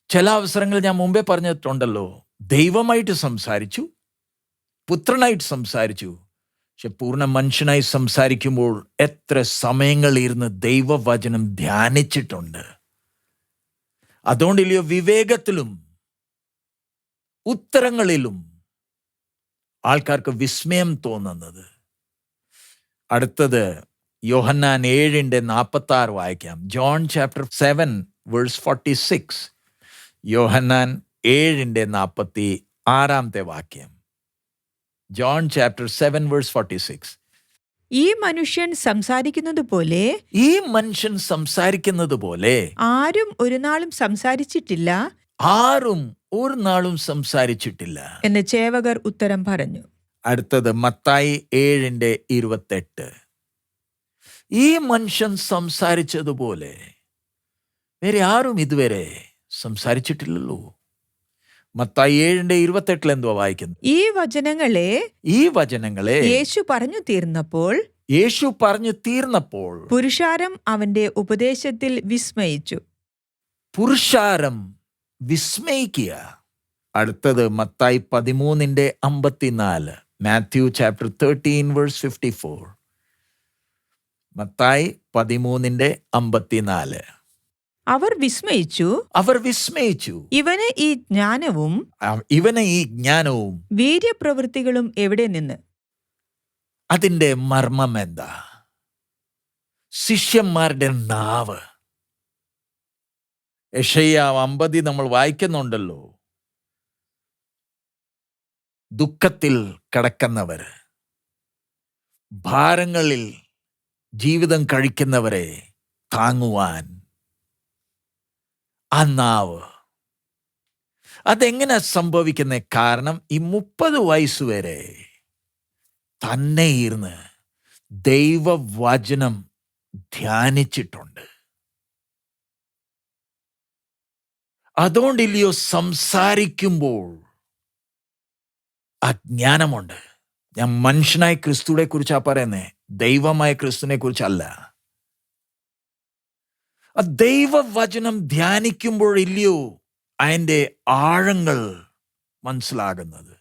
ചില അവസരങ്ങൾ ഞാൻ മുമ്പേ പറഞ്ഞിട്ടുണ്ടല്ലോ, ദൈവമായിട്ട് സംസാരിച്ചു, പുത്രനായിട്ട് സംസാരിച്ചു. പക്ഷെ പൂർണ്ണ മനുഷ്യനായി സംസാരിക്കുമ്പോൾ എത്ര സമയങ്ങളിരുന്ന് ദൈവവചനം ധ്യാനിച്ചിട്ടുണ്ട്. അതുകൊണ്ടില്ലയോ വിവേകത്തിലും ഉത്തരങ്ങളിലും ആൾക്കാർക്ക് വിസ്മയം തോന്നുന്നത്. അടുത്തത് യോഹന്നാൻ 7:46 വായിക്കാം. John chapter 7 verse 46. യോഹന്നാൻ 7:46 വാക്യം. John chapter 7 verse 46. ഈ മനുഷ്യൻ സംസാരിക്കുന്നത് പോലെ ആരും ഒരു നാളും സംസാരിച്ചിട്ടില്ല എന്ന് ചേവകർ ഉത്തരം പറഞ്ഞു. അടുത്തത് മത്തായി 7:28. ഈ മനുഷ്യൻ സംസാരിച്ചതുപോലെ വേറെ ആരും ഇതുവരെ സംസാരിച്ചിട്ടില്ലല്ലോ. മത്തായി 7:28 എന്തുവാ വായിക്കുന്നത്? ഈ വചനങ്ങളെ യേശു പറഞ്ഞു തീർന്നപ്പോൾ പുരുഷാരം അവന്റെ ഉപദേശത്തിൽ വിസ്മയിക്കുക. അടുത്തത് മത്തായി 13:54. Matthew chapter 13 verse 54. മത്തായി 13:54. അവർ വിസ്മയിച്ചു. ഇവന് ഈ ജ്ഞാനവും വീര്യപ്രവൃത്തികളും എവിടെ നിന്ന്? അതിന്റെ മർമ്മം എന്താ? ശിഷ്യന്മാരുടെ നാവ്. യെശയ്യാവ് 50 നമ്മൾ വായിക്കുന്നുണ്ടല്ലോ. ദുഃഖത്തിൽ കിടക്കുന്നവർ, ഭാരങ്ങളിൽ ജീവിതം കഴിക്കുന്നവരെ താങ്ങുവാൻ ആ നാവ്. അതെങ്ങനെ സംഭവിക്കുന്നത്? കാരണം ഈ 30 വയസ്സുവരെ തന്നെ ഇരുന്ന് ദൈവവചനം ധ്യാനിച്ചിട്ടുണ്ട്. അതുകൊണ്ടില്ലയോ സംസാരിക്കുമ്പോൾ അജ്ഞാനമുണ്ട്. ഞാൻ മനുഷ്യനായ ക്രിസ്തുവിനെ കുറിച്ചാ പറയുന്നേ, ദൈവമായ ക്രിസ്തുവിനെ കുറിച്ചല്ല. ആ ദൈവവചനം ധ്യാനിക്കുമ്പോഴില്ലയോ അതിൻ്റെ ആഴങ്ങൾ മനസ്സിലാകുന്നത്.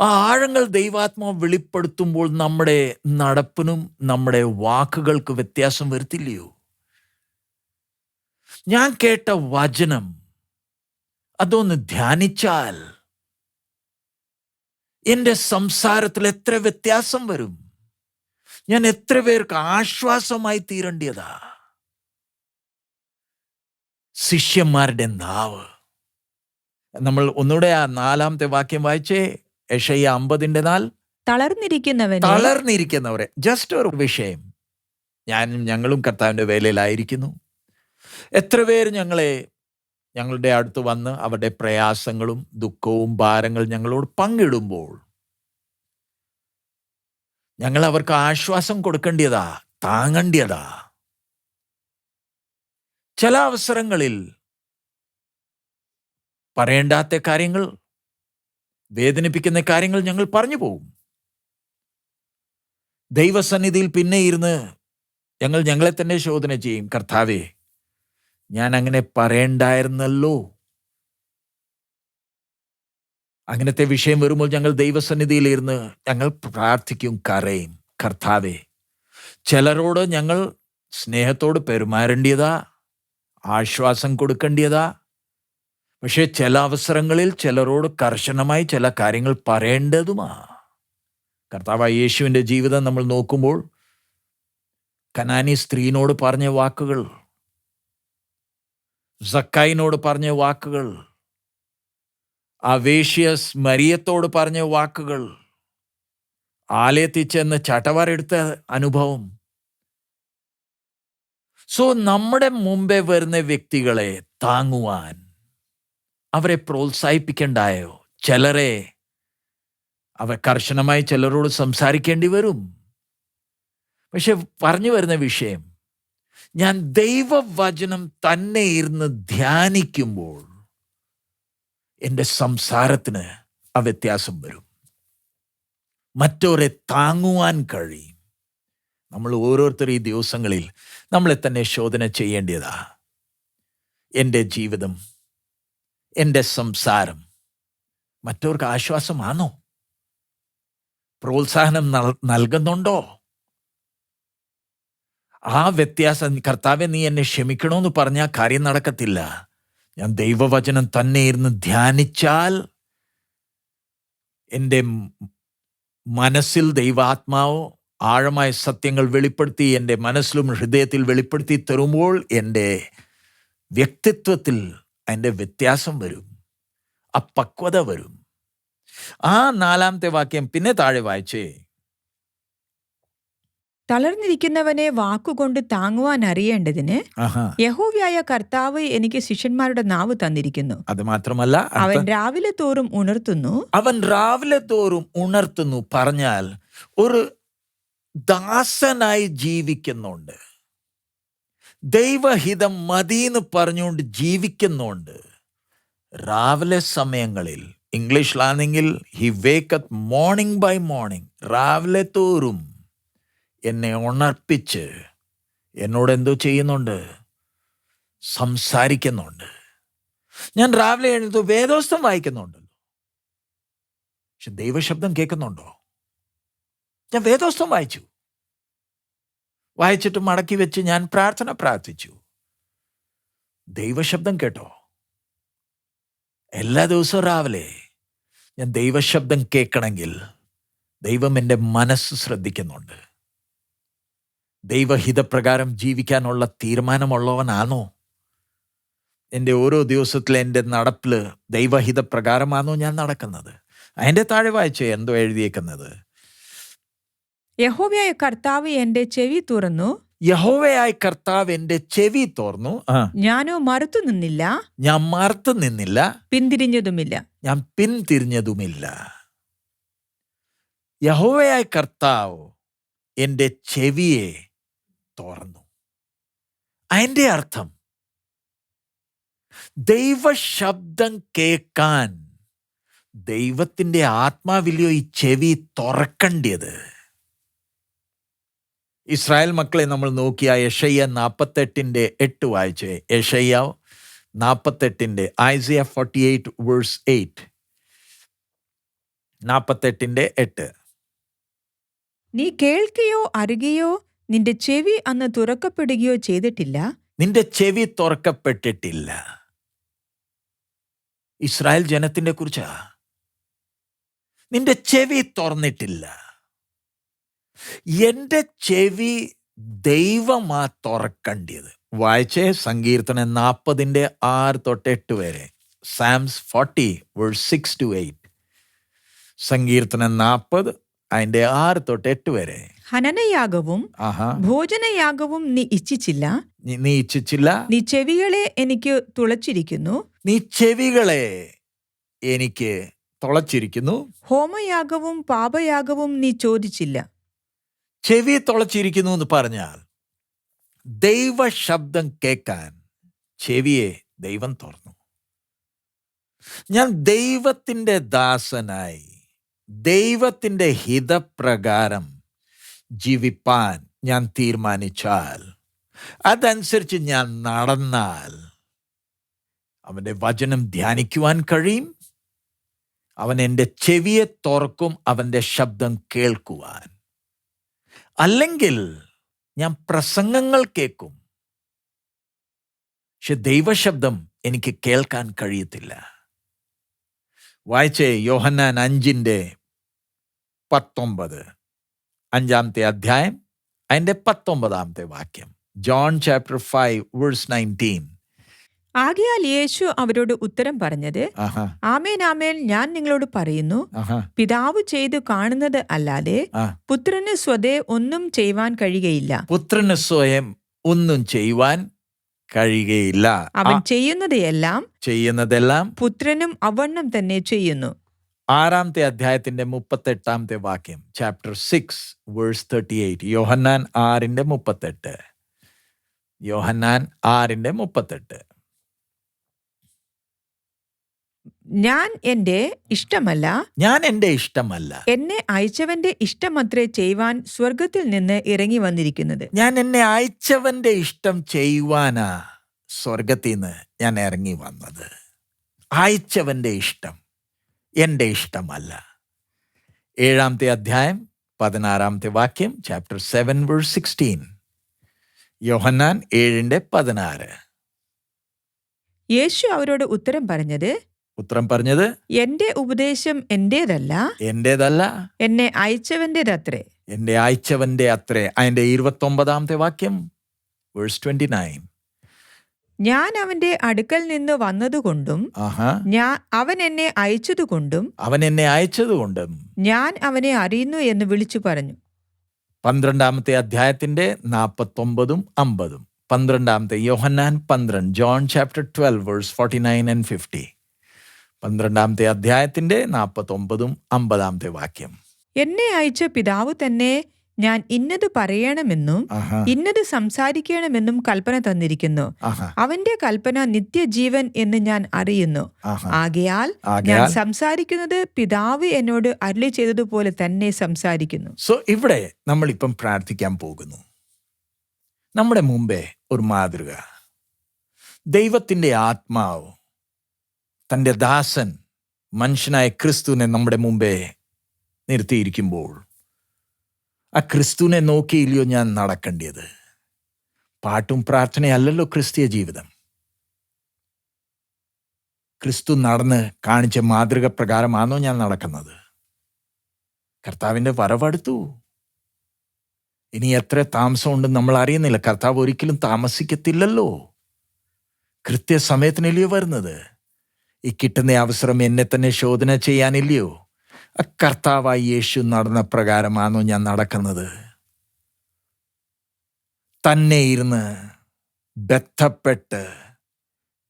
ആ ആഴങ്ങൾ ദൈവാത്മാവ് വെളിപ്പെടുത്തുമ്പോൾ നമ്മുടെ നടപ്പിനും നമ്മുടെ വാക്കുകൾക്ക് വ്യത്യാസം വരുത്തില്ലയോ? ഞാൻ കേട്ട വചനം അതൊന്ന് ധ്യാനിച്ചാൽ എൻ്റെ സംസാരത്തിൽ എത്ര വ്യത്യാസം വരും. ഞാൻ എത്ര പേർക്ക് ആശ്വാസമായി തീരേണ്ടതാ. ശിഷ്യന്മാരുടെ നാവ്. നമ്മൾ ഒന്നുകൂടെ ആ 4ാമത്തെ വാക്യം വായിച്ചേ. യെശയ്യാ 50:4. തളർന്നിരിക്കുന്നവരെ. ജസ്റ്റ് ഒരു വിഷയം. ഞങ്ങളും കർത്താവിൻ്റെ വേലയിലായിരിക്കുന്നു. എത്ര പേര് ഞങ്ങളുടെ അടുത്ത് വന്ന് അവരുടെ പ്രയാസങ്ങളും ദുഃഖവും ഭാരങ്ങൾ ഞങ്ങളോട് പങ്കിടുമ്പോൾ ഞങ്ങൾ അവർക്ക് ആശ്വാസം കൊടുക്കേണ്ടതാ, താങ്ങേണ്ടതാ. ചില അവസരങ്ങളിൽ പറയേണ്ടാത്ത കാര്യങ്ങൾ, വേദനിപ്പിക്കുന്ന കാര്യങ്ങൾ ഞങ്ങൾ പറഞ്ഞു പോകും. ദൈവസന്നിധിയിൽ പിന്നെ ഇരുന്ന് ഞങ്ങളെ തന്നെ ശോധന ചെയ്യും. കർത്താവേ, ഞാൻ അങ്ങനെ പറയണ്ടായിരുന്നല്ലോ. അങ്ങനത്തെ വിഷയം വരുമ്പോൾ ഞങ്ങൾ ദൈവസന്നിധിയിൽ ഇരുന്ന് ഞങ്ങൾ പ്രാർത്ഥിക്കും, കരയും. കർത്താവേ, ചിലരോട് ഞങ്ങൾ സ്നേഹത്തോട് പെരുമാറേണ്ടതാ, ആശ്വാസം കൊടുക്കേണ്ടതാ. പക്ഷേ ചില അവസരങ്ങളിൽ ചിലരോട് കർശനമായി ചില കാര്യങ്ങൾ പറയേണ്ടതുമാ. കർത്താവായ യേശുവിൻ്റെ ജീവിതം നമ്മൾ നോക്കുമ്പോൾ കനാനി സ്ത്രീനോട് പറഞ്ഞ വാക്കുകൾ, സക്കായിനോട് പറഞ്ഞ വാക്കുകൾ, അവേഷ്യസ് മരിയത്തോട് പറഞ്ഞ വാക്കുകൾ, ആലയത്തിൽ ചെന്ന് ചട്ടവാരെടുത്ത അനുഭവം. സോ നമ്മുടെ മുമ്പേ വരുന്ന വ്യക്തികളെ താങ്ങുവാൻ, അവരെ പ്രോത്സാഹിപ്പിക്കണ്ടായോ? ചിലരെ അവർ കർശനമായി ചിലരോട് സംസാരിക്കേണ്ടി വരും. പക്ഷെ പറഞ്ഞു വരുന്ന വിഷയം, ഞാൻ ദൈവവചനം തന്നെ ഇരുന്ന് ധ്യാനിക്കുമ്പോൾ എൻ്റെ സംസാരത്തിന് ആ വ്യത്യാസം വരും. മറ്റവരെ താങ്ങുവാൻ കഴിയും. നമ്മൾ ഓരോരുത്തരും ഈ ദിവസങ്ങളിൽ നമ്മളെ തന്നെ ശോധന ചെയ്യേണ്ടതാ. എൻ്റെ ജീവിതം, എൻ്റെ സംസാരം മറ്റവർക്ക് ആശ്വാസമാണോ? പ്രോത്സാഹനം നൽകുന്നുണ്ടോ? ആ വ്യത്യാസം, കർത്താവെ നീ എന്നെ ക്ഷമിക്കണമെന്ന് പറഞ്ഞാൽ കാര്യം നടക്കത്തില്ല. ഞാൻ ദൈവവചനം തന്നെ ഇരുന്ന് ധ്യാനിച്ചാൽ എൻ്റെ മനസ്സിൽ ദൈവാത്മാവോ ആഴമായ സത്യങ്ങൾ വെളിപ്പെടുത്തി എൻ്റെ മനസ്സിലും ഹൃദയത്തിൽ വെളിപ്പെടുത്തി തരുമ്പോൾ എൻ്റെ വ്യക്തിത്വത്തിൽ അതിൻ്റെ വ്യത്യാസം വരും, ആ പക്വത വരും. ആ 4-ാമത്തെ വാക്യം പിന്നെ താഴെ വായിച്ചേ. തളർന്നിരിക്കുന്നവനെ വാക്കുകൊണ്ട് താങ്ങുവാൻ അറിയേണ്ടതിന് യഹോവയായ കർത്താവ് എനിക്ക് ശിഷ്യന്മാരുടെ നാവ് തന്നിരിക്കുന്നു. അത് മാത്രമല്ല, അവൻ രാവിലെ തോറും ഉണർത്തുന്നു. അവൻ രാവിലെ തോറും ഉണർത്തുന്നു പറഞ്ഞാൽ ഒരു ദാസനായി ജീവിക്കുന്നുണ്ട്, ദൈവഹിതം മതിയെന്ന് പറഞ്ഞുകൊണ്ട് ജീവിക്കുന്നുണ്ട്. രാവിലെ സമയങ്ങളിൽ, ഇംഗ്ലീഷിലാണെങ്കിൽ ഹി വേക്കത്ത് മോർണിംഗ് ബൈ മോർണിംഗ്, രാവിലെ തോറും എന്നെ ഉണർപ്പിച്ച് എന്നോട് എന്തോ ചെയ്യുന്നുണ്ട്, സംസാരിക്കുന്നുണ്ട്. ഞാൻ രാവിലെ എഴുന്നേറ്റ് വേദോസ്തം വായിക്കുന്നുണ്ടല്ലോ, പക്ഷെ ദൈവശബ്ദം കേൾക്കുന്നുണ്ടോ? ഞാൻ വേദോസ്തം വായിച്ചിട്ട് മടക്കി വെച്ച് ഞാൻ പ്രാർത്ഥിച്ചു. ദൈവശബ്ദം കേട്ടോ? എല്ലാ ദിവസവും രാവിലെ ഞാൻ ദൈവശബ്ദം കേൾക്കണമെങ്കിൽ ദൈവം എൻ്റെ മനസ്സ് ശ്രദ്ധിക്കുന്നുണ്ട്. ദൈവഹിതപ്രകാരം ജീവിക്കാനുള്ള തീരുമാനമുള്ളവനാണോ? എൻ്റെ ഓരോ ദിവസത്തിലെ എൻ്റെ നടപ്പിൽ ദൈവഹിതപ്രകാരമാണോ ഞാൻ നടക്കുന്നത്? അതിൻ്റെ താഴെ വായിച്ചേ എന്തോ എഴുതിയേക്കുന്നത്. യഹോവയായ കർത്താവ് എൻ്റെ ചെവി തുറന്നു. യഹോവയായ കർത്താവ് എൻ്റെ ചെവി തുറന്നു. ഞാനോ മറുത്തു നിന്നില്ല. ഞാൻ മറുത്തു നിന്നില്ല, പിന്തിരിഞ്ഞതുമില്ല. ഞാൻ പിന്തിരിഞ്ഞതുമില്ല. യഹോവയായ കർത്താവ് എൻ്റെ ചെവിയെ തുറന്നു. അതിൻ്റെ അർത്ഥം ദൈവശബ്ദം കേൾക്കാൻ ദൈവത്തിൻ്റെ ആത്മാവിലെയോ ഈ ചെവി തുറക്കേണ്ടത്. ഇസ്രായേൽ മക്കളെ നമ്മൾ നോക്കിയ യെശയ്യാ 48:8 വായിച്ചേ. യെശയ്യാ 48, ഐസയ 48:8. 48:8. നീ കേൾക്കുകയോ അറിയുകയോ നിന്റെ ചെവി അന്ന് തുറക്കപ്പെടുകയോ ചെയ്തിട്ടില്ല. നിന്റെ ചെവി തുറക്കപ്പെട്ടിട്ടില്ല. ഇസ്രായേൽ ജനത്തിനെ കുറിച്ചാ. നിന്റെ ചെവി തുറന്നിട്ടില്ല. എൻ്റെ ചെവി ദൈവമാ തുറക്കേണ്ടത്. വായിച്ചേ സങ്കീർത്തനം 40:6-8 വരെ. സാംസ് 40:6-8. സങ്കീർത്തനം 40 അതിന്റെ 6-8 വരെ. ഹനനയാഗവും ഭോജനയാഗവും നീ ഇച്ഛിച്ചില്ല. നീ ചെവികളെ എനിക്ക് തുളച്ചിരിക്കുന്നു. നീ ചെവികളെ എനിക്ക് തുളച്ചിരിക്കുന്നു. ഹോമയാഗവും പാപയാഗവും നീ ചോദിച്ചില്ല. ചെവി തുളച്ചിരിക്കുന്നു എന്ന് പറഞ്ഞാൽ ദൈവശബ്ദം കേൾക്കാൻ ചെവിയെ ദൈവം തുറന്നു. ഞാൻ ദൈവത്തിൻ്റെ ദാസനായി ദൈവത്തിൻ്റെ ഹിതപ്രകാരം ജീവിപ്പാൻ ഞാൻ തീരുമാനിച്ചാൽ, അതനുസരിച്ച് ഞാൻ നടന്നാൽ അവൻ്റെ വചനം ധ്യാനിക്കുവാൻ കഴിയും. അവൻ എൻ്റെ ചെവിയെ തുറക്കും, അവൻ്റെ ശബ്ദം കേൾക്കുവാൻ. അല്ലെങ്കിൽ ഞാൻ പ്രസംഗങ്ങൾ കേൾക്കും, പക്ഷെ ദൈവശബ്ദം എനിക്ക് കേൾക്കാൻ കഴിയത്തില്ല. വായിച്ചേ യോഹന്നാൻ 5:19, 5-ാമത്തെ അധ്യായം അതിൻ്റെ 19-ാമത്തെ വാക്യം. John chapter 5:19. ആകയാൽ യേശു അവരോട് ഉത്തരം പറഞ്ഞത്, ആമേൻ ആമേൻ ഞാൻ നിങ്ങളോട് പറയുന്നു, പിതാവ് ചെയ്തു കാണുന്നത് അല്ലാതെ പുത്രന് സ്വതേ ഒന്നും ചെയ്യുവാൻ കഴിയുകയില്ല. പുത്രന് സ്വയം ഒന്നും ചെയ്യുവാൻ കഴിയുകയില്ല. അവൻ ചെയ്യുന്നതെല്ലാം പുത്രനും അവണ്ണം തന്നെ ചെയ്യുന്നു. 6-ാമത്തെ അധ്യായത്തിന്റെ 38-ാമത്തെ വാക്യം. ചാപ്റ്റർ 6:38. യോഹന്നാൻ 6:38. യോഹന്നാൻ 6:38. ഞാൻ എൻ്റെ ഇഷ്ടമല്ല എന്നെ അയച്ചവന്റെ ഇഷ്ടമത്രേ ചെയ്യുവാൻ സ്വർഗത്തിൽ നിന്ന് ഇറങ്ങി വന്നിരിക്കുന്നത്. ഞാൻ എന്നെ അയച്ചവന്റെ ഇഷ്ടം ചെയ്യുവാനാ സ്വർഗത്തിൽ നിന്ന് ഞാൻ ഇറങ്ങി വന്നത്. അയച്ചവന്റെ ഇഷ്ടം, എൻ്റെ ഇഷ്ടമല്ല. 7-ാമത്തെ അധ്യായം 16-ാമത്തെ വാക്യം. ചാപ്റ്റർ 7:16. യോഹന്നാൻ 7:16. യേശു അവരോട് ഉത്തരം പറഞ്ഞത്, എന്റെ ഉപദേശം എന്റേതല്ല, എന്നെ അയച്ചവന്റേതത്രേ. എന്നെ അയച്ചവന്റെ അത്രേ. അതിന്റെ 29-ാമത്തെ വാക്യം, വേഴ്സ് 29. ഞാൻ അവന്റെ അടുക്കൽ നിന്ന് വന്നതുകൊണ്ടും അവൻ എന്നെ അയച്ചതുകൊണ്ടും ഞാൻ അവനെ അറിയുന്നു എന്ന് വിളിച്ചു പറഞ്ഞു. 12-ാമത്തെ അധ്യായത്തിന്റെ 49-ഉം 50-ഉം. 12-ാമത്തെ യോഹന്നാൻ 12, ജോൺ ചാപ്റ്റർ 12 വേഴ്സ് 49 and 50. 12-ാമത്തെ അധ്യായത്തിന്റെ 49-ഉം 50-ാമത്തെ വാക്യം. എന്നെ അയച്ച പിതാവ് തന്നെ ഞാൻ ഇന്നത് പറയണമെന്നും ഇന്നത് സംസാരിക്കണമെന്നും കൽപ്പന തന്നിരിക്കുന്നു. അവന്റെ കൽപ്പന നിത്യജീവൻ എന്ന് ഞാൻ അറിയുന്നു. ആകയാൽ ഞാൻ സംസാരിക്കുന്നത് പിതാവ് എന്നോട് അരുളി ചെയ്തതുപോലെ തന്നെ സംസാരിക്കുന്നു. സോ ഇവിടെ നമ്മളിപ്പം പ്രാർത്ഥിക്കാൻ പോകുന്നു. നമ്മുടെ മുമ്പേ ഒരു മാതൃക. ദൈവത്തിൻ്റെ ആത്മാവ് തൻ്റെ ദാസൻ മനുഷ്യനായ ക്രിസ്തുവിനെ നമ്മുടെ മുമ്പേ നിർത്തിയിരിക്കുമ്പോൾ, ആ ക്രിസ്തുവിനെ നോക്കിയില്ലയോ ഞാൻ നടക്കേണ്ടത്? പാട്ടും പ്രാർത്ഥനയല്ലല്ലോ ക്രിസ്തീയ ജീവിതം. ക്രിസ്തു നടന്ന് കാണിച്ച മാതൃക പ്രകാരമാണോ ഞാൻ നടക്കുന്നത്? കർത്താവിൻ്റെ വരവടുത്തു. ഇനി എത്ര താമസമുണ്ടെന്ന് നമ്മൾ അറിയുന്നില്ല. കർത്താവ് ഒരിക്കലും താമസിക്കത്തില്ലല്ലോ. കൃത്യസമയത്തിനല്ലയോ വരുന്നത്. ഈ കിട്ടുന്ന അവസരം എന്നെ തന്നെ ശോധന ചെയ്യാനില്ലയോ? കർത്താവായി യേശു നടന്ന പ്രകാരമാണോ ഞാൻ നടക്കുന്നത്? തന്നെ ഇരുന്ന് ബന്ധപ്പെട്ട്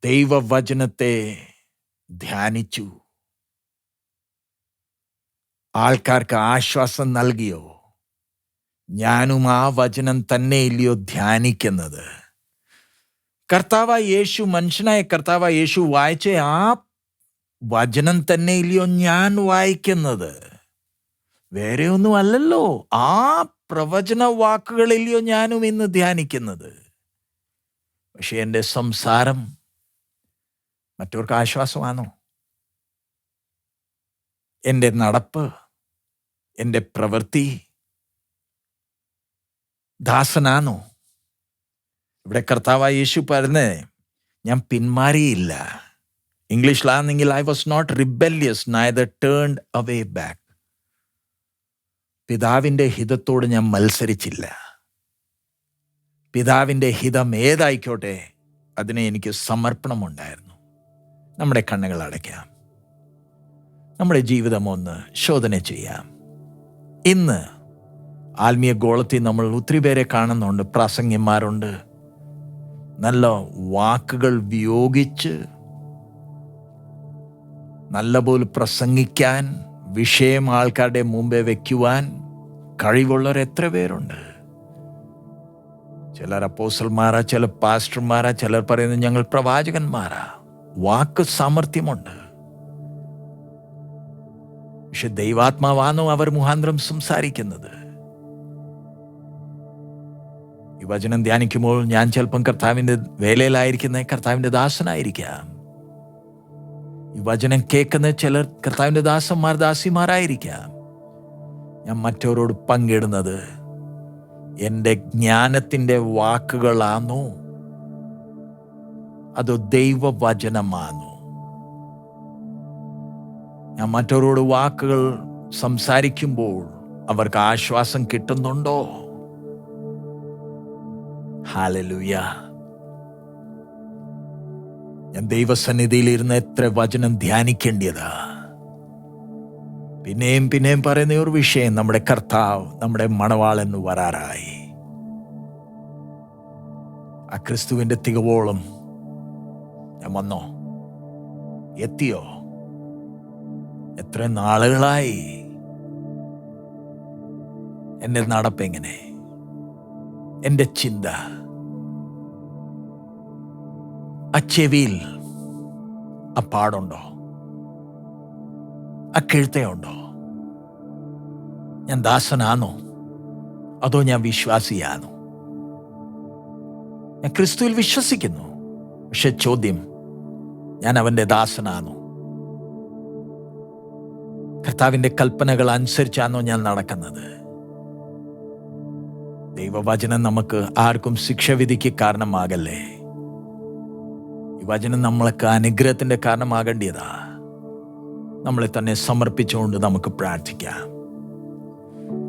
ദൈവവചനത്തെ ധ്യാനിച്ചു ആൾക്കാർക്ക് ആശ്വാസം നൽകിയോ? ഞാനും ആ വചനം തന്നെ ഇല്ലയോ ധ്യാനിക്കുന്നത്? കർത്താവായ യേശു, മനുഷ്യനായ കർത്താവായ യേശു വായിച്ച ആ വചനം തന്നെ ഇല്ലയോ ഞാൻ വായിക്കുന്നത്? വേറെ ഒന്നും അല്ലല്ലോ. ആ പ്രവചന വാക്കുകളില്ലയോ ഞാനും ഇന്ന് ധ്യാനിക്കുന്നത്? പക്ഷെ എൻ്റെ സംസാരം മറ്റവർക്ക് ആശ്വാസമാണോ? എൻ്റെ നടപ്പ്, എൻ്റെ പ്രവൃത്തി ദാസനാണോ? ഇവിടെ കർത്താവായ യേശു പറഞ്ഞേ, ഞാൻ പിന്മാറിയില്ല. ഇംഗ്ലീഷിലാണെങ്കിൽ I was not rebellious neither turned away back. പിതാവിൻ്റെ ഹിതത്തോട് ഞാൻ മത്സരിച്ചില്ല. പിതാവിൻ്റെ ഹിതം ഏതായിക്കോട്ടെ അതിനെ എനിക്ക് സമർപ്പണമുണ്ടായിരുന്നു. നമ്മുടെ കണ്ണുകൾ അടയ്ക്കാം. നമ്മുടെ ജീവിതം ഒന്ന് ശോധന ചെയ്യാം. ഇന്ന് ആത്മീയ ഗോളത്തിൽ നമ്മൾ ഒത്തിരി പേരെ കാണുന്നുണ്ട്. പ്രാസംഗ്യന്മാരുണ്ട്. നല്ല വാക്കുകൾ ഉപയോഗിച്ച് നല്ലപോലെ പ്രസംഗിക്കാൻ, വിഷയം ആൾക്കാരുടെ മുമ്പേ വയ്ക്കുവാൻ കഴിവുള്ളവർ എത്ര പേരുണ്ട്. ചിലർ അപ്പോസ്തലന്മാരാ, ചിലർ പാസ്റ്റർമാരാ, ചിലർ പറയുന്നത് ഞങ്ങൾ പ്രവാചകന്മാരാ. വാക്ക് സാമർഥ്യമുണ്ട്. പക്ഷെ ദൈവാത്മാവാണോ അവർ മുഖാന്തരം സംസാരിക്കുന്നത്? ഈ വചനം ധ്യാനിക്കുമ്പോൾ ഞാൻ ചിലപ്പം കർത്താവിൻ്റെ വേലയിലായിരിക്കുന്ന കർത്താവിൻ്റെ ദാസനായിരിക്കാം. ഈ വചനം കേൾക്കുന്ന ചിലർ കർത്താവിൻ്റെ ദാസന്മാർ, ദാസിമാരായിരിക്കാം. ഞാൻ മറ്റവരോട് പങ്കിടുന്നത് എൻ്റെ ജ്ഞാനത്തിൻ്റെ വാക്കുകളാണോ അതോ ദൈവവചനമാണോ? ഞാൻ മറ്റവരോട് വാക്കുകൾ സംസാരിക്കുമ്പോൾ അവർക്ക് ആശ്വാസം കിട്ടുന്നുണ്ടോ? ഹല്ലേലൂയ. ഞാൻ ദൈവസന്നിധിയിൽ ഇരുന്ന് എത്ര വചനം ധ്യാനിക്കേണ്ടതാ. പിന്നെയും പിന്നെയും പറയുന്ന ഒരു വിഷയം, നമ്മുടെ കർത്താവ്, നമ്മുടെ മണവാളൻ വരാറായി. ആ ക്രിസ്തുവിന്റെ തികവോളം ഞാൻ വന്നോ? എത്തിയോ? എത്ര നാളുകളായി? എൻ്റെ നടപ്പെങ്ങനെ? എൻ്റെ ചിന്ത? ആ ചെവിയിൽ ആ പാടുണ്ടോ? ആ കേഴ്ത്തയുണ്ടോ? ഞാൻ ദാസനാണോ അതോ ഞാൻ വിശ്വാസിയാണോ? ഞാൻ ക്രിസ്തുവിൽ വിശ്വസിക്കുന്നു, പക്ഷെ ചോദ്യം, ഞാൻ അവൻ്റെ ദാസനാണോ? കർത്താവിൻ്റെ കൽപ്പനകൾ അനുസരിച്ചാണോ ഞാൻ നടക്കുന്നത്? ദൈവവചനം നമുക്ക് ആർക്കും ശിക്ഷാവിധിക്ക് കാരണമാകല്ലേ. ഈ വചനം നമ്മൾക്ക് അനുഗ്രഹത്തിൻ്റെ കാരണമാകേണ്ടതാ. നമ്മളെ തന്നെ സമർപ്പിച്ചുകൊണ്ട് നമുക്ക് പ്രാർത്ഥിക്കാം.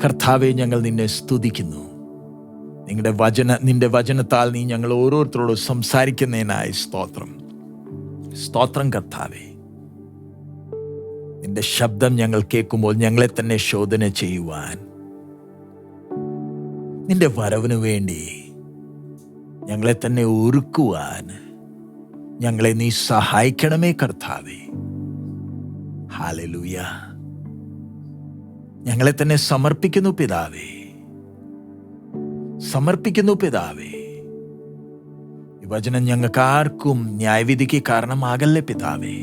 കർത്താവെ, ഞങ്ങൾ നിന്നെ സ്തുതിക്കുന്നു. നിന്റെ വചനത്താൽ നീ ഞങ്ങൾ ഓരോരുത്തരോടും സംസാരിക്കുന്നതിനായി സ്തോത്രം. സ്തോത്രം കർത്താവെ. നിന്റെ ശബ്ദം ഞങ്ങൾ കേൾക്കുമ്പോൾ ഞങ്ങളെ തന്നെ ശോധന ചെയ്യുവാൻ, നിന്റെ വരവിനു വേണ്ടി ഞങ്ങളെ തന്നെ ഒരുക്കുവാൻ ഞങ്ങളെ നീ സഹായിക്കണമേ കർത്താവേ. ഹല്ലേലൂയ. ഞങ്ങളെ തന്നെ സമർപ്പിക്കുന്നു പിതാവേ, സമർപ്പിക്കുന്നു പിതാവേ. ഈ വചനം ഞങ്ങൾക്ക് ആർക്കും ന്യായവിധിക്ക് കാരണമാകല്ലേ പിതാവേ.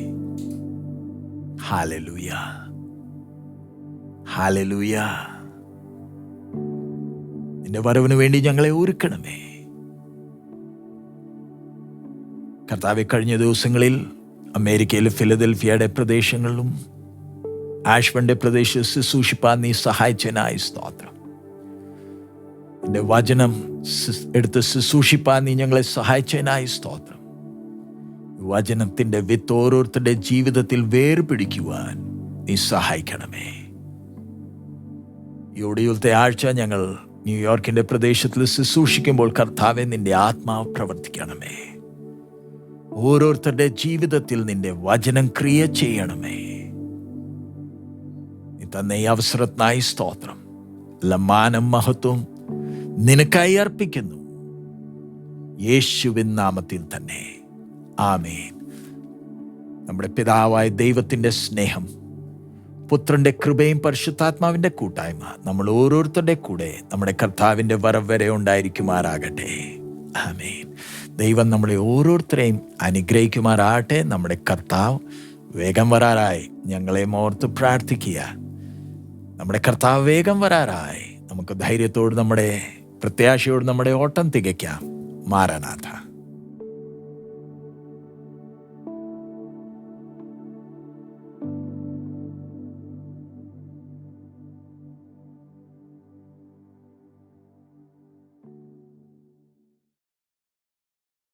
Hallelujah, hallelujah. നിന്റെ വരവിനു വേണ്ടി ഞങ്ങളെ ഒരുക്കണമേ കർത്താവെ. കഴിഞ്ഞ ദിവസങ്ങളിൽ അമേരിക്കയിലെ ഫിലദൽഫിയയുടെ പ്രദേശങ്ങളിലും ആഷ്ബന്റെ പ്രദേശത്ത് ശുശ്രൂഷിപ്പാൻ നീ സഹായിച്ചതിനായി സ്തോത്രം. നിന്റെ വചനം എടുത്ത് ശുശ്രൂഷിപ്പാൻ നീ ഞങ്ങളെ സഹായിച്ചതിനായി സ്തോത്രം. വചനത്തിന്റെ വിത്ത് ഓരോരുത്തരുടെ ജീവിതത്തിൽ വേർപിടിക്കുവാൻ നീ സഹായിക്കണമേ. ഈ ഒടുവിലത്തെ ആഴ്ച ഞങ്ങൾ ന്യൂയോർക്കിന്റെ പ്രദേശത്തിൽ ശുശ്രൂഷിക്കുമ്പോൾ കർത്താവെ, നിന്റെ ആത്മാവ് പ്രവർത്തിക്കണമേ. ഓരോരുത്തരുടെ ജീവിതത്തിൽ നിന്റെ വചനം ക്രിയ ചെയ്യണമേ. നീ തന്ന ഈ അവസരത്തിനായി സ്തോത്രം. മാനം മഹത്വം നിനക്കായി അർപ്പിക്കുന്നു, യേശുവിൻ നാമത്തിൽ തന്നെ. ആമേൻ. നമ്മുടെ പിതാവായ ദൈവത്തിന്റെ സ്നേഹം, പുത്രന്റെ കൃപയും പരിശുദ്ധാത്മാവിന്റെ കൂട്ടായ്മ നമ്മൾ ഓരോരുത്തരുടെ കൂടെ നമ്മുടെ കർത്താവിന്റെ വരവ് വരെ ഉണ്ടായിരിക്കുമാറാകട്ടെ. ആമേൻ. ദൈവം നമ്മളെ ഓരോരുത്തരെയും അനുഗ്രഹിക്കുമാറാകട്ടെ. നമ്മുടെ കർത്താവ് വേഗം വരാറായി. ഞങ്ങളെ ഓർത്ത് പ്രാർത്ഥിക്കുക. നമ്മുടെ കർത്താവ് വേഗം വരാറായി. നമുക്ക് ധൈര്യത്തോട്, നമ്മുടെ പ്രത്യാശയോട് നമ്മുടെ ഓട്ടം തികയ്ക്കാം. മാറാനാഥ.